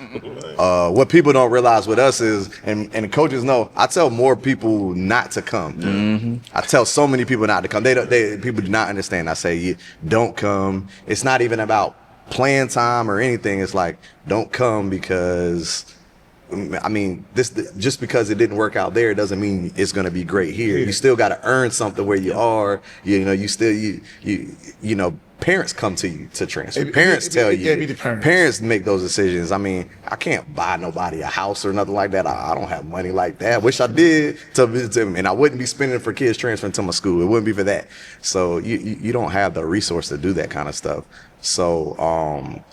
What people don't realize with us is, and the coaches know, I tell more people not to come. I tell so many people not to come. People do not understand. I say, don't come. It's not even about playing time or anything. It's like, don't come because, I mean, just because it didn't work out there doesn't mean it's going to be great here. You still got to earn something where you are. You know, parents come to you to transfer. Parents tell you. Parents make those decisions. I mean, I can't buy nobody a house or nothing like that. I don't have money like that. Wish I did to visit them, and I wouldn't be spending for kids transferring to my school. It wouldn't be for that. So you don't have the resource to do that kind of stuff. So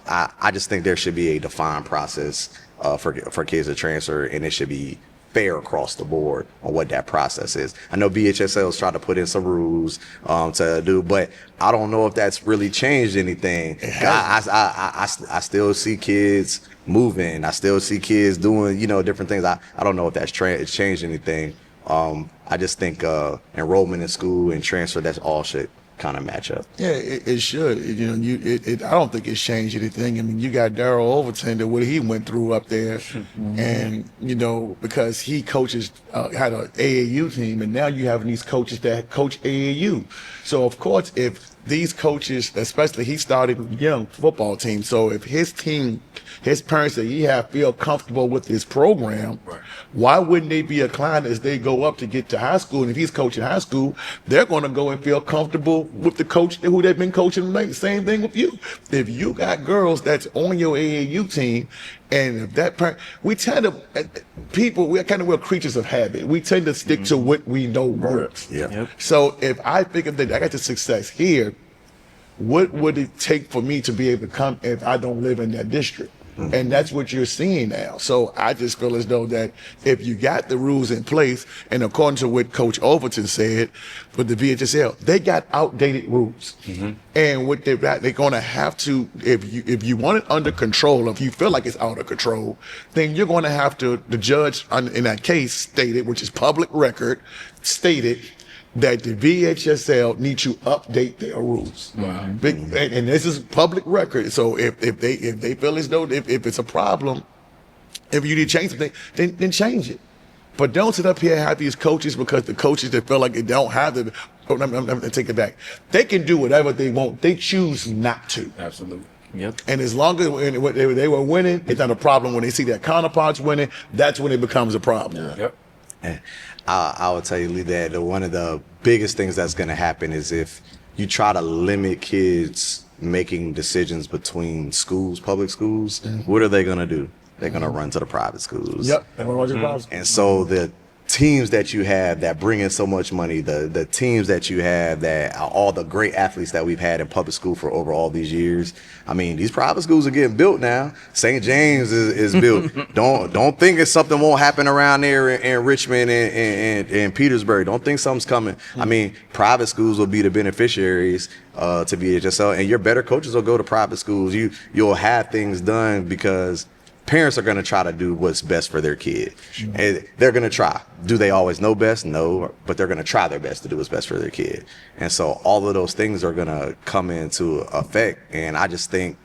I just think there should be a defined process for kids to transfer, and it should be fair across the board on what that process is. I know VHSL's tried to put in some rules to do, but I don't know if that's really changed anything. I still see kids moving. I still see kids doing, different things. I don't know if that's changed anything. I just think enrollment in school and transfer, that's all shit kind of match up.
Yeah, it should. I don't think it's changed anything. I mean, you got Darryl Overton, that what he went through up there, and because he coaches had an AAU team, and now you have these coaches that coach AAU. So of course, if these coaches, especially he started young football team, so if his parents that he feel comfortable with his program, why wouldn't they be inclined as they go up to get to high school? And if he's coaching high school, they're going to go and feel comfortable with the coach who they've been coaching. Like the same thing with you. If you got girls that's on your AAU team, and if that parent, we're creatures of habit. We tend to stick to what we know works.
Yeah. Yep.
So if I think that I got the success here, what would it take for me to be able to come if I don't live in that district? And that's what you're seeing now. So I just feel as though that if you got the rules in place, and according to what Coach Overton said with the VHSL, they got outdated rules. And what they're going to have to, if you want it under control, if you feel like it's out of control, then you're going to have to, the judge in that case stated, which is public record, stated that the VHSL needs to update their rules. And this is public record. So if they feel as though if it's a problem, if you need to change something, then change it. But don't sit up here and have these coaches, because the coaches that feel like they don't have the, I'm take it back. They can do whatever they want. They choose not to.
Absolutely.
Yep.
And as long as they were winning, it's not a problem. When they see their counterparts winning, that's when it becomes a problem.
Yep.
I would tell you, Lee, that one of the biggest things that's going to happen is if you try to limit kids making decisions between schools, public schools, what are they going to do? They're going to run to the private schools.
Yep.
And so the teams that you have that bring in so much money, the teams that you have that are all the great athletes that we've had in public school for over all these years. I mean, these private schools are getting built now. St. James is built. Don't think it's something won't happen around there in Richmond and Petersburg. Don't think something's coming. I mean, private schools will be the beneficiaries to VHSL, and your better coaches will go to private schools. You'll have things done because parents are going to try to do what's best for their kid. And they're going to try. Do they always know best? No, but they're going to try their best to do what's best for their kid. And so all of those things are going to come into effect. And I just think,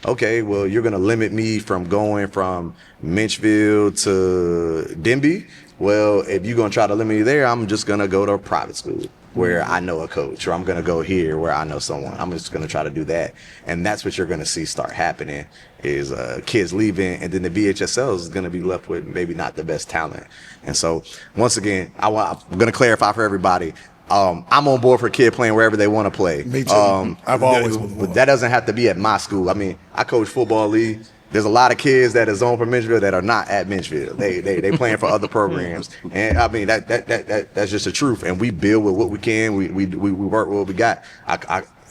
okay, well, you're going to limit me from going from Menchville to Denby. Well, if you're going to try to limit me there, I'm just going to go to a private school where I know a coach, or I'm going to go here where I know someone. I'm just going to try to do that. And that's what you're going to see start happening is kids leaving, and then the VHSL is going to be left with maybe not the best talent. And so once again, I'm going to clarify for everybody. I'm on board for a kid playing wherever they want to play.
Me too. I've always been on board.
But that doesn't have to be at my school. I mean, I coach football league. There's a lot of kids that are zoned for Menchville that are not at Menchville. They playing for other programs, and I mean that's just the truth. And we build with what we can. We work with what we got.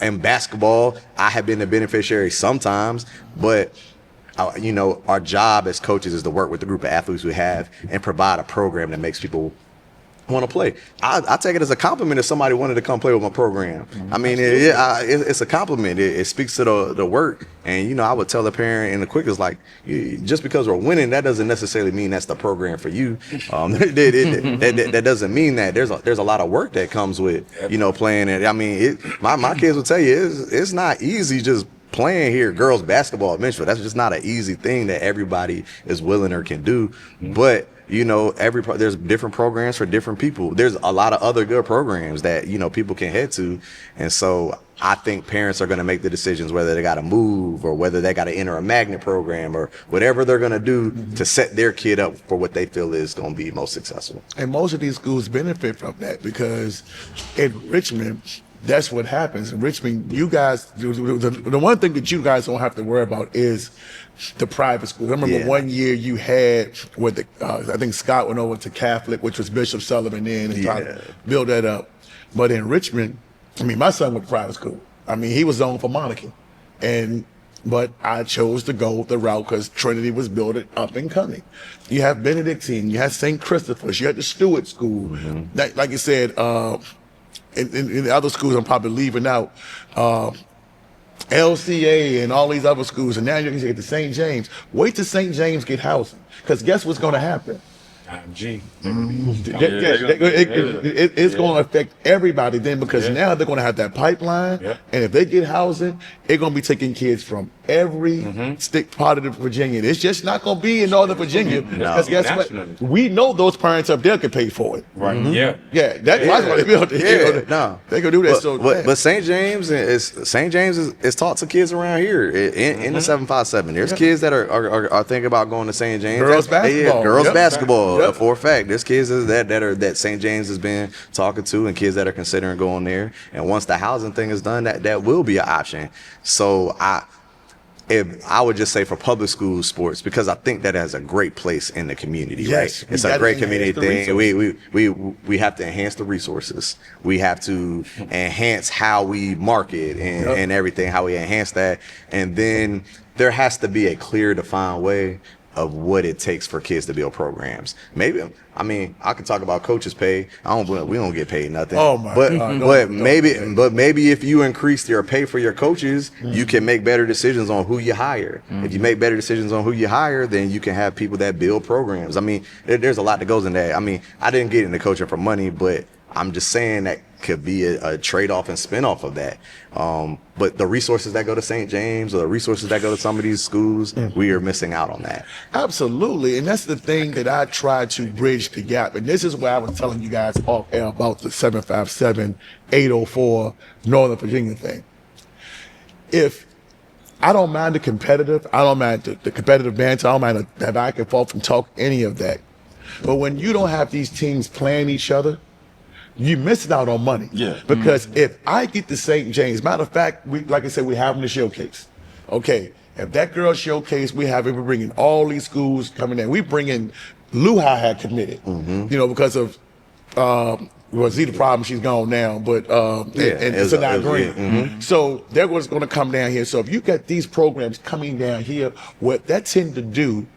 In basketball, I have been the beneficiary sometimes, but our job as coaches is to work with the group of athletes we have and provide a program that makes people want to play. I take it as a compliment if somebody wanted to come play with my program. I mean, it's a compliment. It speaks to the work. And, I would tell the parent in the quickest, like, just because we're winning, that doesn't necessarily mean that's the program for you. That doesn't mean that. There's a lot of work that comes with, playing it. I mean, my kids will tell you, it's not easy just playing here girls basketball at Menchville. That's just not an easy thing that everybody is willing or can do. But there's different programs for different people. There's a lot of other good programs that people can head to, and so I think parents are going to make the decisions whether they got to move or whether they got to enter a magnet program or whatever they're going to do to set their kid up for what they feel is going to be most successful.
And most of these schools benefit from that because in Richmond, that's what happens. In Richmond, you guys, the one thing that you guys don't have to worry about is the private schools. I remember one year you had with I think Scott went over to Catholic, which was Bishop Sullivan then, and tried to build that up. But in Richmond, I mean, my son went to private school. I mean, he was zoned for Monacan. But I chose to go the route because Trinity was building up and coming. You have Benedictine, you have St. Christopher's, you had the Stewart School. Like you said, in the other schools I'm probably leaving out, LCA and all these other schools, and now you're going to get to St. James. Wait till St. James get housing, because guess what's going to happen?
IMG.
It's going to affect everybody then, because now they're going to have that pipeline, and if they get housing, it's going to be taking kids from every stick part of the Virginia. It's just not going to be in Northern Virginia, because guess what? We know those parents up there can pay for it.
Right.
That's why they built it. They can do that.
But St. James is taught to kids around here in the 757. There's kids that are thinking about going to St. James.
Girls basketball.
Girls basketball. For a fact, there's kids that St. James has been talking to, and kids that are considering going there. And once the housing thing is done, that will be an option. So I would just say for public school sports, because I think that has a great place in the community.
Yes,
right? It's a great community thing. We have to enhance the resources. We have to enhance how we market and everything, how we enhance that. And then there has to be a clear, defined way of what it takes for kids to build programs. Maybe, I mean, I could talk about coaches' pay. We don't get paid nothing.
Oh my God.
But maybe if you increase your pay for your coaches, you can make better decisions on who you hire. If you make better decisions on who you hire, then you can have people that build programs. I mean, there's a lot that goes in that. I mean, I didn't get into coaching for money, but I'm just saying that could be a trade-off and spin-off of that. But the resources that go to St. James or the resources that go to some of these schools, we are missing out on that.
Absolutely. And that's the thing that I try to bridge the gap. And this is why I was telling you guys off air about the 757-804 Northern Virginia thing. If I don't mind the competitive, I don't mind the competitive banter, I don't mind the back and forth and talk, any of that. But when you don't have these teams playing each other, you missing out on money. Because if I get to St. James, matter of fact, like I said, we have them to showcase. Okay, if that girl showcase, we're bringing all these schools coming in. We bring in, Luha had committed, because of, see the problem, she's gone now, but, and it's not green. So they're going to come down here. So if you got these programs coming down here, what that tend to do,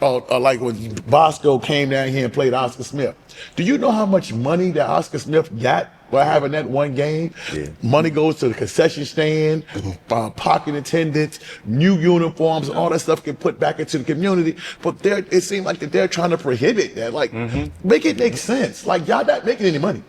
like when Bosco came down here and played Oscar Smith. Do you know how much money that Oscar Smith got by having that one game? Money goes to the concession stand, pocket attendants, new uniforms, all that stuff get put back into the community. But it seems like that they're trying to prohibit that. Like, make it make sense. Like, y'all not making any money.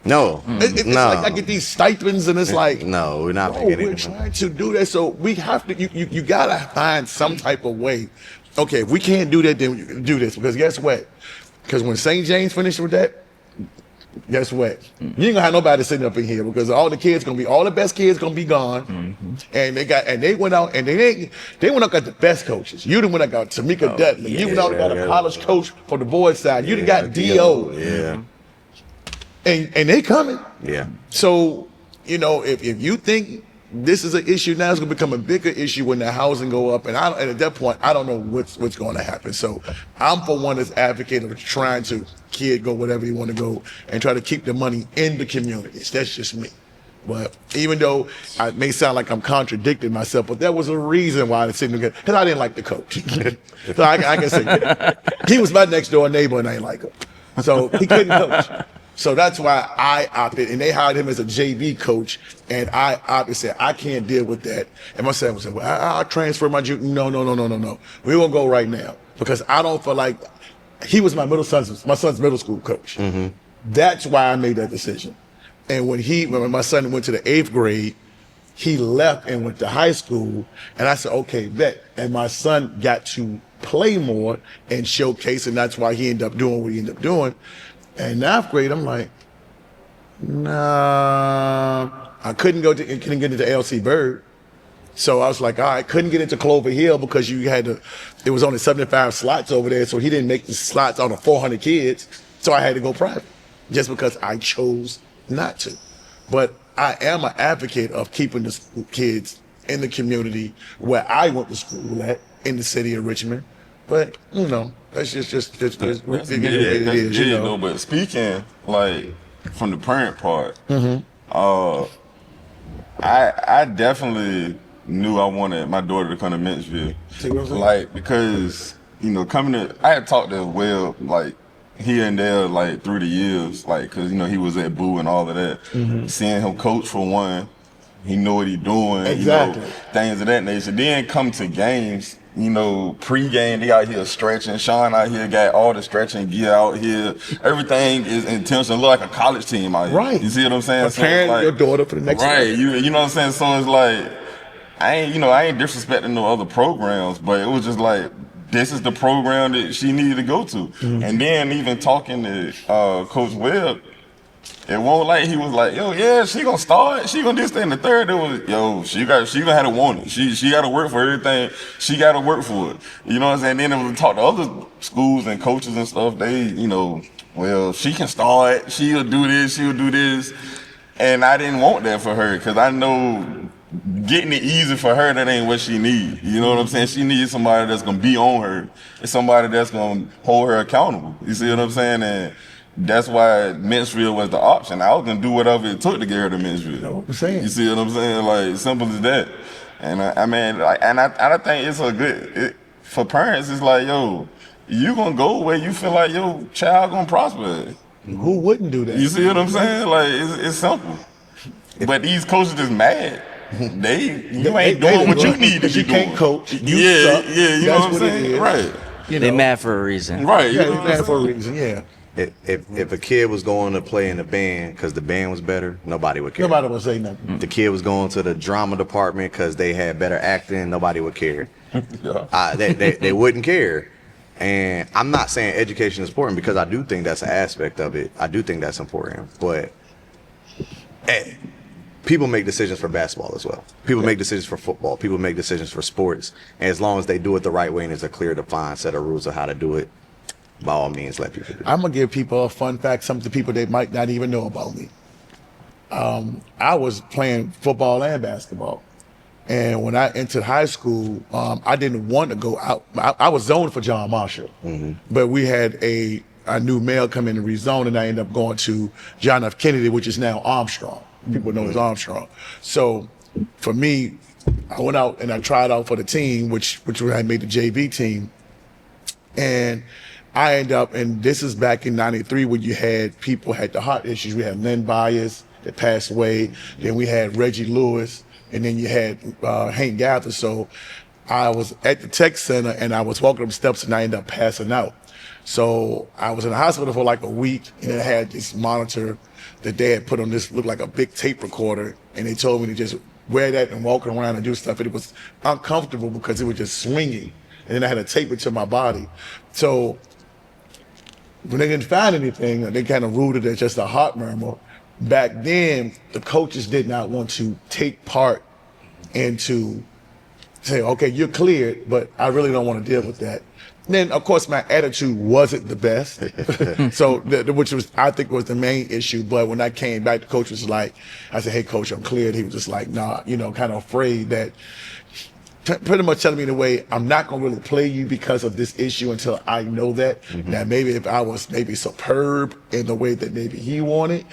No,
it's like I get these stipends, and it's like,
no, we're not making any money.
We're trying to do that, so we have to. You gotta find some type of way. Okay, if we can't do that, then we can do this, because guess what? Because when St. James finished with that, guess what? You ain't gonna have nobody sitting up in here, because all the best kids gonna be gone. And they went out and they went out got the best coaches. You done went out got Tamika Dudley. You went out and got a college coach for the boys side. You done got D.O. And they coming. So, if you think this is an issue now, it's going to become a bigger issue when the housing go up. And at that point, I don't know what's going to happen. So I'm for one that's advocating of trying to kid go whatever you want to go and try to keep the money in the communities. That's just me. But even though I may sound like I'm contradicting myself, but there was a reason why I was sitting there, because I didn't like the coach. So I can say that. He was my next door neighbor and I didn't like him. So he couldn't coach. So that's why I opted, and they hired him as a JV coach, and I opted, said, I can't deal with that. And my son said, well, I'll transfer my junior. No. We won't go right now, because I don't feel like, he was my son's middle school coach. That's why I made that decision. And when my son went to the 8th grade, he left and went to high school, and I said, okay, bet. And my son got to play more and showcase, and that's why he ended up doing what he ended up doing. And 9th grade, I'm like, nah, I couldn't get into LC Bird. So I was like, all right, couldn't get into Clover Hill because there was only 75 slots over there. So he didn't make the slots out of 400 kids. So I had to go private just because I chose not to. But I am an advocate of keeping the kids in the community where I went to school at, in the city of Richmond. But, that's just it is, you know.
But speaking, like, from the parent part, I definitely knew I wanted my daughter to come to Menchville. Like, because, I had talked to Webb, like, here and there, like, through the years, like, because, he was at Boo and all of that. Seeing him coach for one, he know what he doing,
exactly.
Things of that nature. Then come to games, pre-game, they out here stretching. Sean out here got all the stretching gear out here. Everything is intentional. Look like a college team out here.
Right.
You see what I'm saying?
Preparing your daughter for the next
right. You know what I'm saying? So it's like, I ain't disrespecting no other programs, but it was just like, this is the program that she needed to go to. And then even talking to Coach Webb, it won't like, he was like, yo, yeah, she gonna start. She gonna do stay in the third. It was, yo, she gonna have to want it. She gotta work for everything. She gotta work for it. You know what I'm saying? Then it was talk to other schools and coaches and stuff. They, well, she can start. She'll do this. She'll do this. And I didn't want that for her because I know getting it easy for her, that ain't what she needs. You know what I'm saying? She needs somebody that's gonna be on her. It's somebody that's gonna hold her accountable. You see what I'm saying? And that's why Menchville was the option. I was gonna do whatever it took to get her to Menchville.
You know what I'm saying?
You see what I'm saying? Like, simple as that. And I think it's a good, for parents, it's like, yo, you gonna go where you feel like your child gonna prosper.
Who wouldn't do that?
You see what I'm saying? Like, it's simple. But these coaches is mad. You ain't doing what you need to be doing.
You can't coach. You suck.
You know what I'm saying? Right.
They mad for a reason.
Right.
Yeah, they mad for a reason, yeah.
If a kid was going to play in a band because the band was better, nobody would care.
Nobody would say nothing.
The kid was going to the drama department because they had better acting, nobody would care. They wouldn't care. And I'm not saying education is important because I do think that's an aspect of it. I do think that's important. But people make decisions for basketball as well. People make decisions for football. People make decisions for sports. And as long as they do it the right way and there's a clear, defined set of rules of how to do it, by all means, let people do it.
I'm going to give people a fun fact, something to people they might not even know about me. I was playing football and basketball. And when I entered high school, I didn't want to go out. I was zoned for John Marshall. But we had a new male come in and rezone, and I ended up going to John F. Kennedy, which is now Armstrong. People know as Armstrong. So for me, I went out and I tried out for the team, which I made the JV team. And I ended up, and this is back in '93 when you had people had the heart issues. We had Lynn Byers that passed away. Then we had Reggie Lewis, and then you had Hank Gather. So I was at the tech center and I was walking up steps and I ended up passing out. So I was in the hospital for like a week, and I had this monitor that they had put on this, looked like a big tape recorder, and they told me to just wear that and walk around and do stuff. And it was uncomfortable because it was just swinging, and then I had to tape it to my body. So when they didn't find anything, they kind of ruled it as just a heart murmur. Back then, the coaches did not want to take part into say, okay, you're cleared, but I really don't want to deal with that. Then, of course, my attitude wasn't the best, so which was, I think, was the main issue. But when I came back, the coach was like, I said, hey, coach, I'm cleared. He was just like, nah, kind of afraid that, pretty much telling me in a way, I'm not going to really play you because of this issue until I know that. Now, maybe if I was maybe superb in the way that maybe he wanted,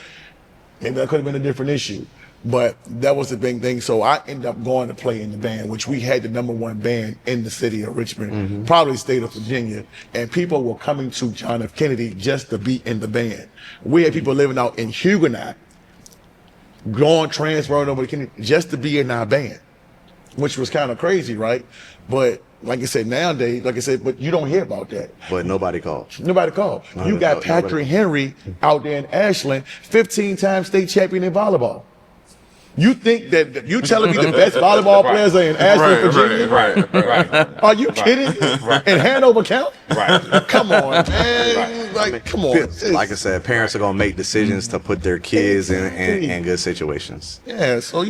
maybe that could have been a different issue. But that was the big thing. So I ended up going to play in the band, which we had the #1 band in the city of Richmond, probably the state of Virginia. And people were coming to John F. Kennedy just to be in the band. We had people living out in Huguenot, going, transferring over to Kennedy just to be in our band, which was kind of crazy, right? But like I said, nowadays, but you don't hear about that.
But nobody called.
Nobody called. You got Patrick Henry out there in Ashland, 15-time state champion in volleyball. You think that you telling me the best volleyball players are in Ashland, Virginia?
Right.
Are you kidding? In Hanover County?
Right.
Come on, man. Like, come on.
Like I said, parents are gonna make decisions to put their kids in good situations.
Yeah, so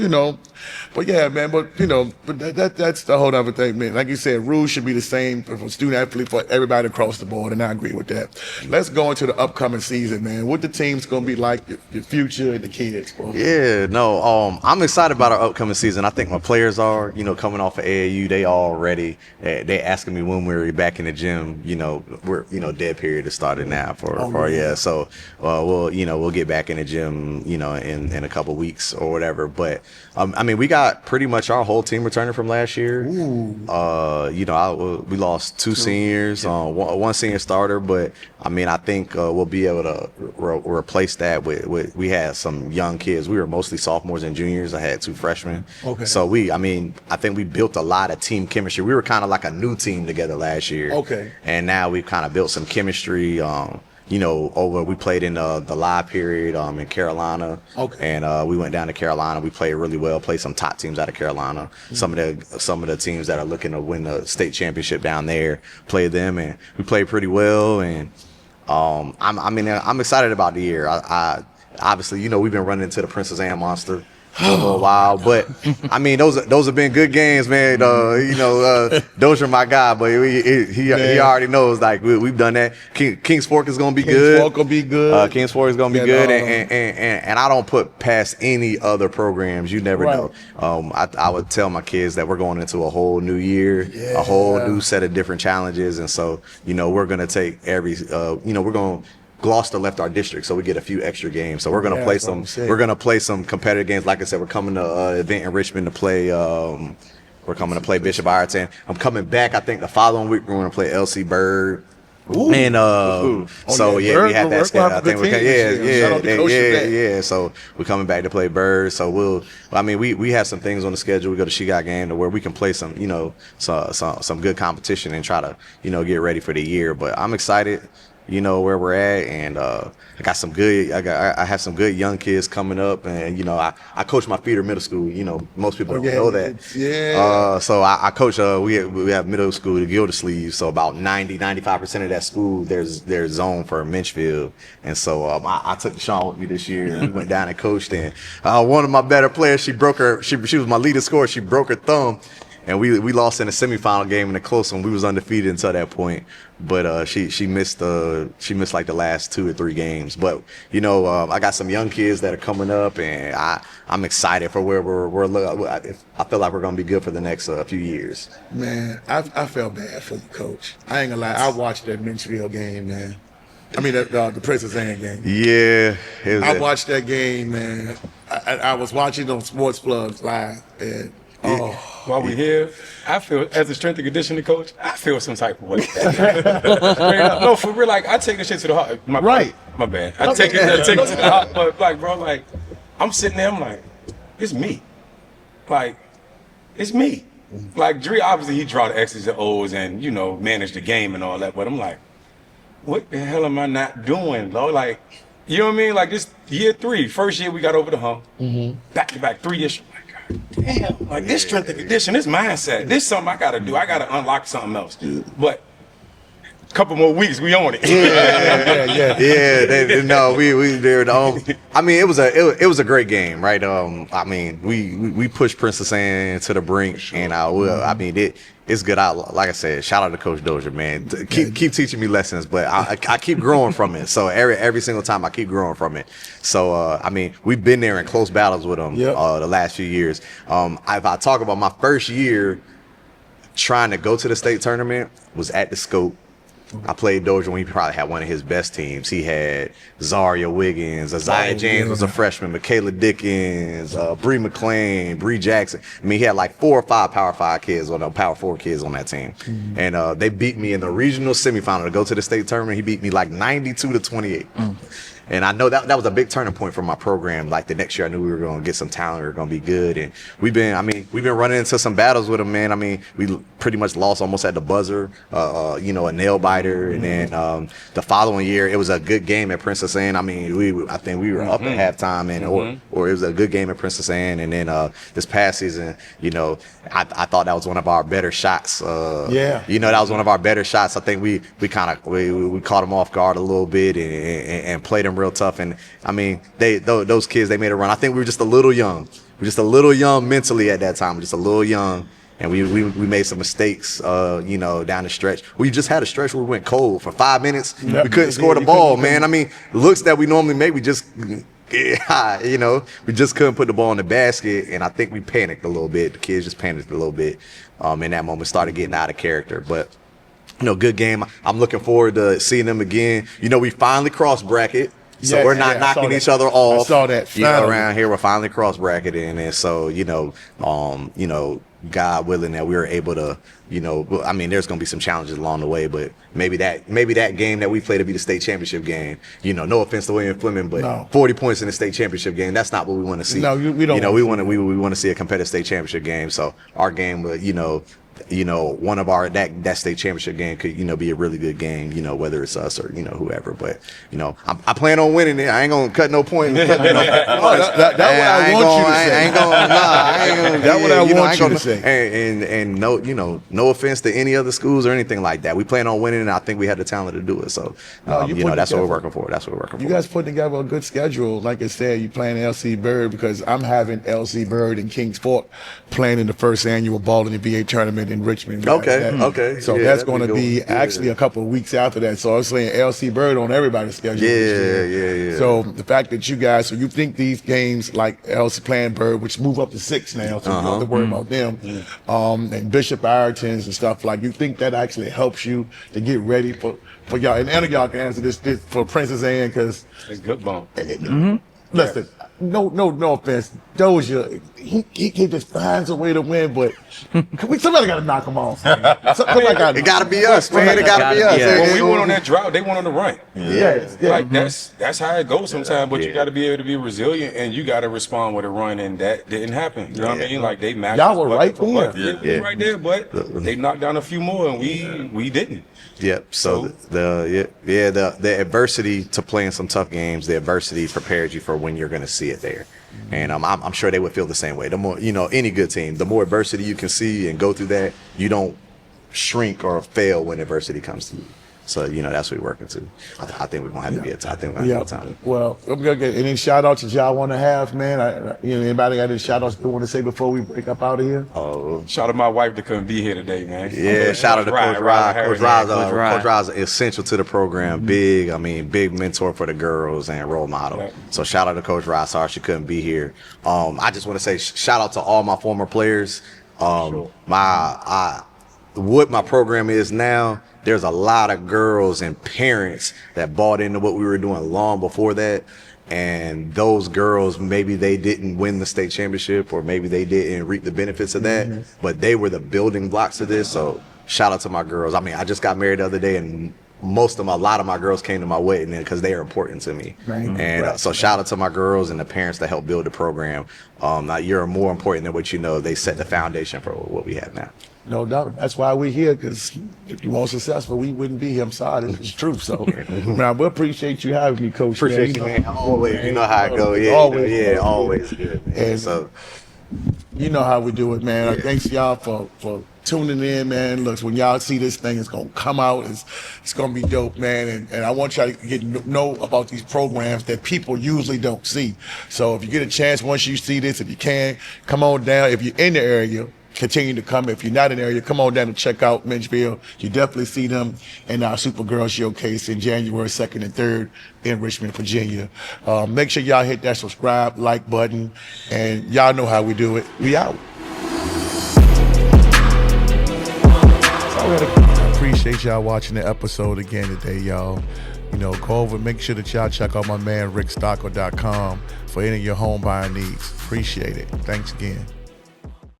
but yeah, man, but that's the whole other thing, man. Like you said, rules should be the same for student athlete for everybody across the board, and I agree with that. Let's go into the upcoming season, man. What the team's gonna be like, your future and the kids, bro.
Yeah, no, I'm excited about our upcoming season. I think my players are, coming off of AAU, they all ready. They asking me when we're back in the gym. We're dead period is starting now for yeah. So we'll get back in the gym, in a couple weeks or whatever. But we got pretty much our whole team returning from last year. We lost 2 seniors, one senior starter, but I think we'll be able to replace that with we had some young kids. We were mostly sophomores and juniors. I had 2 freshmen. Okay. So I think we built a lot of team chemistry. We were kind of like a new team together last year. Okay. And now we've kind of built some chemistry. We played in the live period in Carolina. Okay. And we went down to Carolina. We played really well. Played some top teams out of Carolina. Mm-hmm. Some of the teams that are looking to win the state championship down there, played them, and we played pretty well. And I'm excited about the year. I obviously we've been running into the Princess Anne monster for a little while, but those have been good games, man. Dozier my guy, but he already knows, like, we've done that. Kings Fork is gonna be good.
Fork will be good.
Kings Fork is gonna be good, and I don't put past any other programs. You never know. I would tell my kids that we're going into a whole new year, a whole new set of different challenges, and so we're gonna take we're gonna. Gloucester left our district, so we get a few extra games. So we're gonna play some. We're gonna play some competitive games. Like I said, we're coming to an event in Richmond to play. We're coming to play Bishop Ireton. I'm coming back. I think the following week we're gonna play LC Bird. Ooh. And so we had that schedule. I think we're So we're coming back to play Bird. So we have some things on the schedule. We go to She-Got game to where we can play some some good competition and try to get ready for the year. But I'm excited. Where we're at, and I have some good young kids coming up, and I coach my feeder middle school. Most people don't know that. Yeah. So I coach. We have middle school, the Gildersleeve. So about 90-95% of that school, there's zone for Menchville, and so I took Sean with me this year. And we went down and coached, and one of my better players, she was my leading scorer. She broke her thumb. And we lost in a semifinal game in a close one. We was undefeated until that point, but she missed like the last 2 or 3 games. But I got some young kids that are coming up, and I'm excited for where we're. I feel like we're gonna be good for the next few years.
Man, I felt bad for you, Coach. I ain't gonna lie. I watched that Menchville game, man. The Princess Anne game.
Yeah,
I watched that game, man. I was watching on Sports Plugs live, and.
While we're here, I feel, as a strength and conditioning coach, I feel some type of way. No, for real, like, I take this shit to the heart. My bad. I take it to the heart, but, like, bro, like, I'm sitting there, I'm like, it's me. Like, it's me. Like, Dre, obviously, he draw the X's and O's and, manage the game and all that, but I'm like, what the hell am I not doing, though? Like, you know what I mean? Like, this year 3, first year we got over the hump, back-to-back 3 years. Damn, like this strength and condition, this mindset, this is something I gotta do. I gotta unlock something else. But a couple more weeks, we on it. It was a great game, right? We pushed Princess Anne to the brink, and it's good. Like I said, shout out to Coach Dozier, man. Keep teaching me lessons, but I keep growing from it. So every single time I keep growing from it. So we've been there in close battles with them the last few years. If I talk about my first year trying to go to the state tournament, was at the Scope.
I played Dozier when he probably had one of his best teams. He had Zaria Wiggins, Isaiah James was a freshman, Michaela Dickens, Bree McClain, Bree Jackson. I mean, he had like 4 or 5 Power 5 kids or Power 4 kids on that team. And they beat me in the regional semifinal to go to the state tournament. He beat me like 92-28. And I know that was a big turning point for my program. Like the next year, I knew we were going to get some talent. We were going to be good. And we've been running into some battles with him, man. I mean, we pretty much lost almost at the buzzer, a nail biter. And then the following year, it was a good game at Princess Anne. I mean, I think we were up at halftime, and or it was a good game at Princess Anne. And then this past season, I thought that was one of our better shots. That was one of our better shots. I think we caught them off guard a little bit and played them real tough. And I mean, those kids, they made a run. I think we were just a little young. We were just a little young mentally at that time. Just a little young, and we made some mistakes. Down the stretch. We just had a stretch where we went cold for 5 minutes. We couldn't score the ball, man. I mean, looks that we normally make, we just we just couldn't put the ball in the basket. And I think we panicked a little bit. The kids just panicked a little bit. In that moment, started getting out of character, but. Good game. I'm looking forward to seeing them again. We finally crossed bracket. So we're not knocking each other off.
I saw that.
Around here, we're finally cross bracketing, and so God willing that we were able to, I mean, there's gonna be some challenges along the way, but maybe that game that we played to be the state championship game. No offense to William Fleming, but 40 points in the state championship game, that's not what we want to see.
No, we don't.
We want to see a competitive state championship game. So our game, one of our that state championship game could be a really good game, whether it's us or whoever, but I plan on winning it. I ain't gonna cut no point. That's what
I want you to say. That's what I want you to say.
And no offense to any other schools or anything like that. We plan on winning, and I think we had the talent to do it. So that's what we're working for.
You guys put together a good schedule. Like I said, you playing LC Bird, because I'm having LC Bird and Kings Fork playing in the first annual BallinVA tournament in Richmond.
Okay.
So that's going to be actually a couple of weeks after that. So I was saying LC Bird on everybody's schedule.
Yeah.
So the fact that you guys, so you think these games like LC playing Bird, which move up to 6 now, so you don't have to worry about them, and Bishop Ireton's and stuff, like, you think that actually helps you to get ready for y'all? And none of y'all can answer this for Princess Anne, because
it's good bump.
Listen, no offense. Dozier, he just finds a way to win, but somebody got to knock him off.
It got to be us, man. It got to be us.
When we went on that drought, they went on the run.
Yeah.
Like that's how it goes sometimes. But you got to be able to be resilient, and you got to respond with a run, and that didn't happen. You know what I mean? Like they matched.
Y'all were right there.
We were right there, but they knocked down a few more, and we didn't.
Yep. So the adversity to playing some tough games, the adversity prepares you for when you're going to see it there. And I'm sure they would feel the same way. The more, any good team, the more adversity you can see and go through that, you don't shrink or fail when adversity comes to you. So, that's what we're working to. I think we're going to have to be a time. I think we're going to have time.
Well, I'm going to get any shout outs that y'all want to have, man? Anybody got any shout outs they want to say before we break up out of here?
Shout out to my wife that couldn't be here today, man.
Yeah, shout out to Coach Rod. Coach Rod's essential to the program. Big mentor for the girls and role model. Right. So shout out to Coach Rod. Sorry she couldn't be here. I just want to say shout out to all my former players. What my program is now, there's a lot of girls and parents that bought into what we were doing long before that. And those girls, maybe they didn't win the state championship, or maybe they didn't reap the benefits of that, but they were the building blocks of this. So shout out to my girls. I mean, I just got married the other day, and a lot of my girls came to my wedding because they are important to me.
Right.
And so shout out to my girls and the parents that helped build the program. You're more important than what you know. They set the foundation for what we have now.
No doubt. That's why we're here, because if you weren't successful, we wouldn't be here. I'm sorry, this is true. So, man, we appreciate you having me, Coach.
Appreciate you, man. Always. You know how it goes. Yeah, always good, man.
And so, you know how we do it, man. Thanks y'all for tuning in, man. Look, when y'all see this thing, it's gonna come out. It's gonna be dope, man. And I want y'all to know about these programs that people usually don't see. So if you get a chance, once you see this, if you can, come on down. If you're in the area, continue to come. If you're not in the area, come on down and check out Menchville. You definitely see them in our Supergirl Showcase in January 2nd and 3rd in Richmond, Virginia. Make sure y'all hit that subscribe, like button, and y'all know how we do it. We out. I appreciate appreciate y'all watching the episode again today, y'all. You know, go over, make sure that y'all check out my man, rickstockel.com for any of your home buying needs. Appreciate it. Thanks again.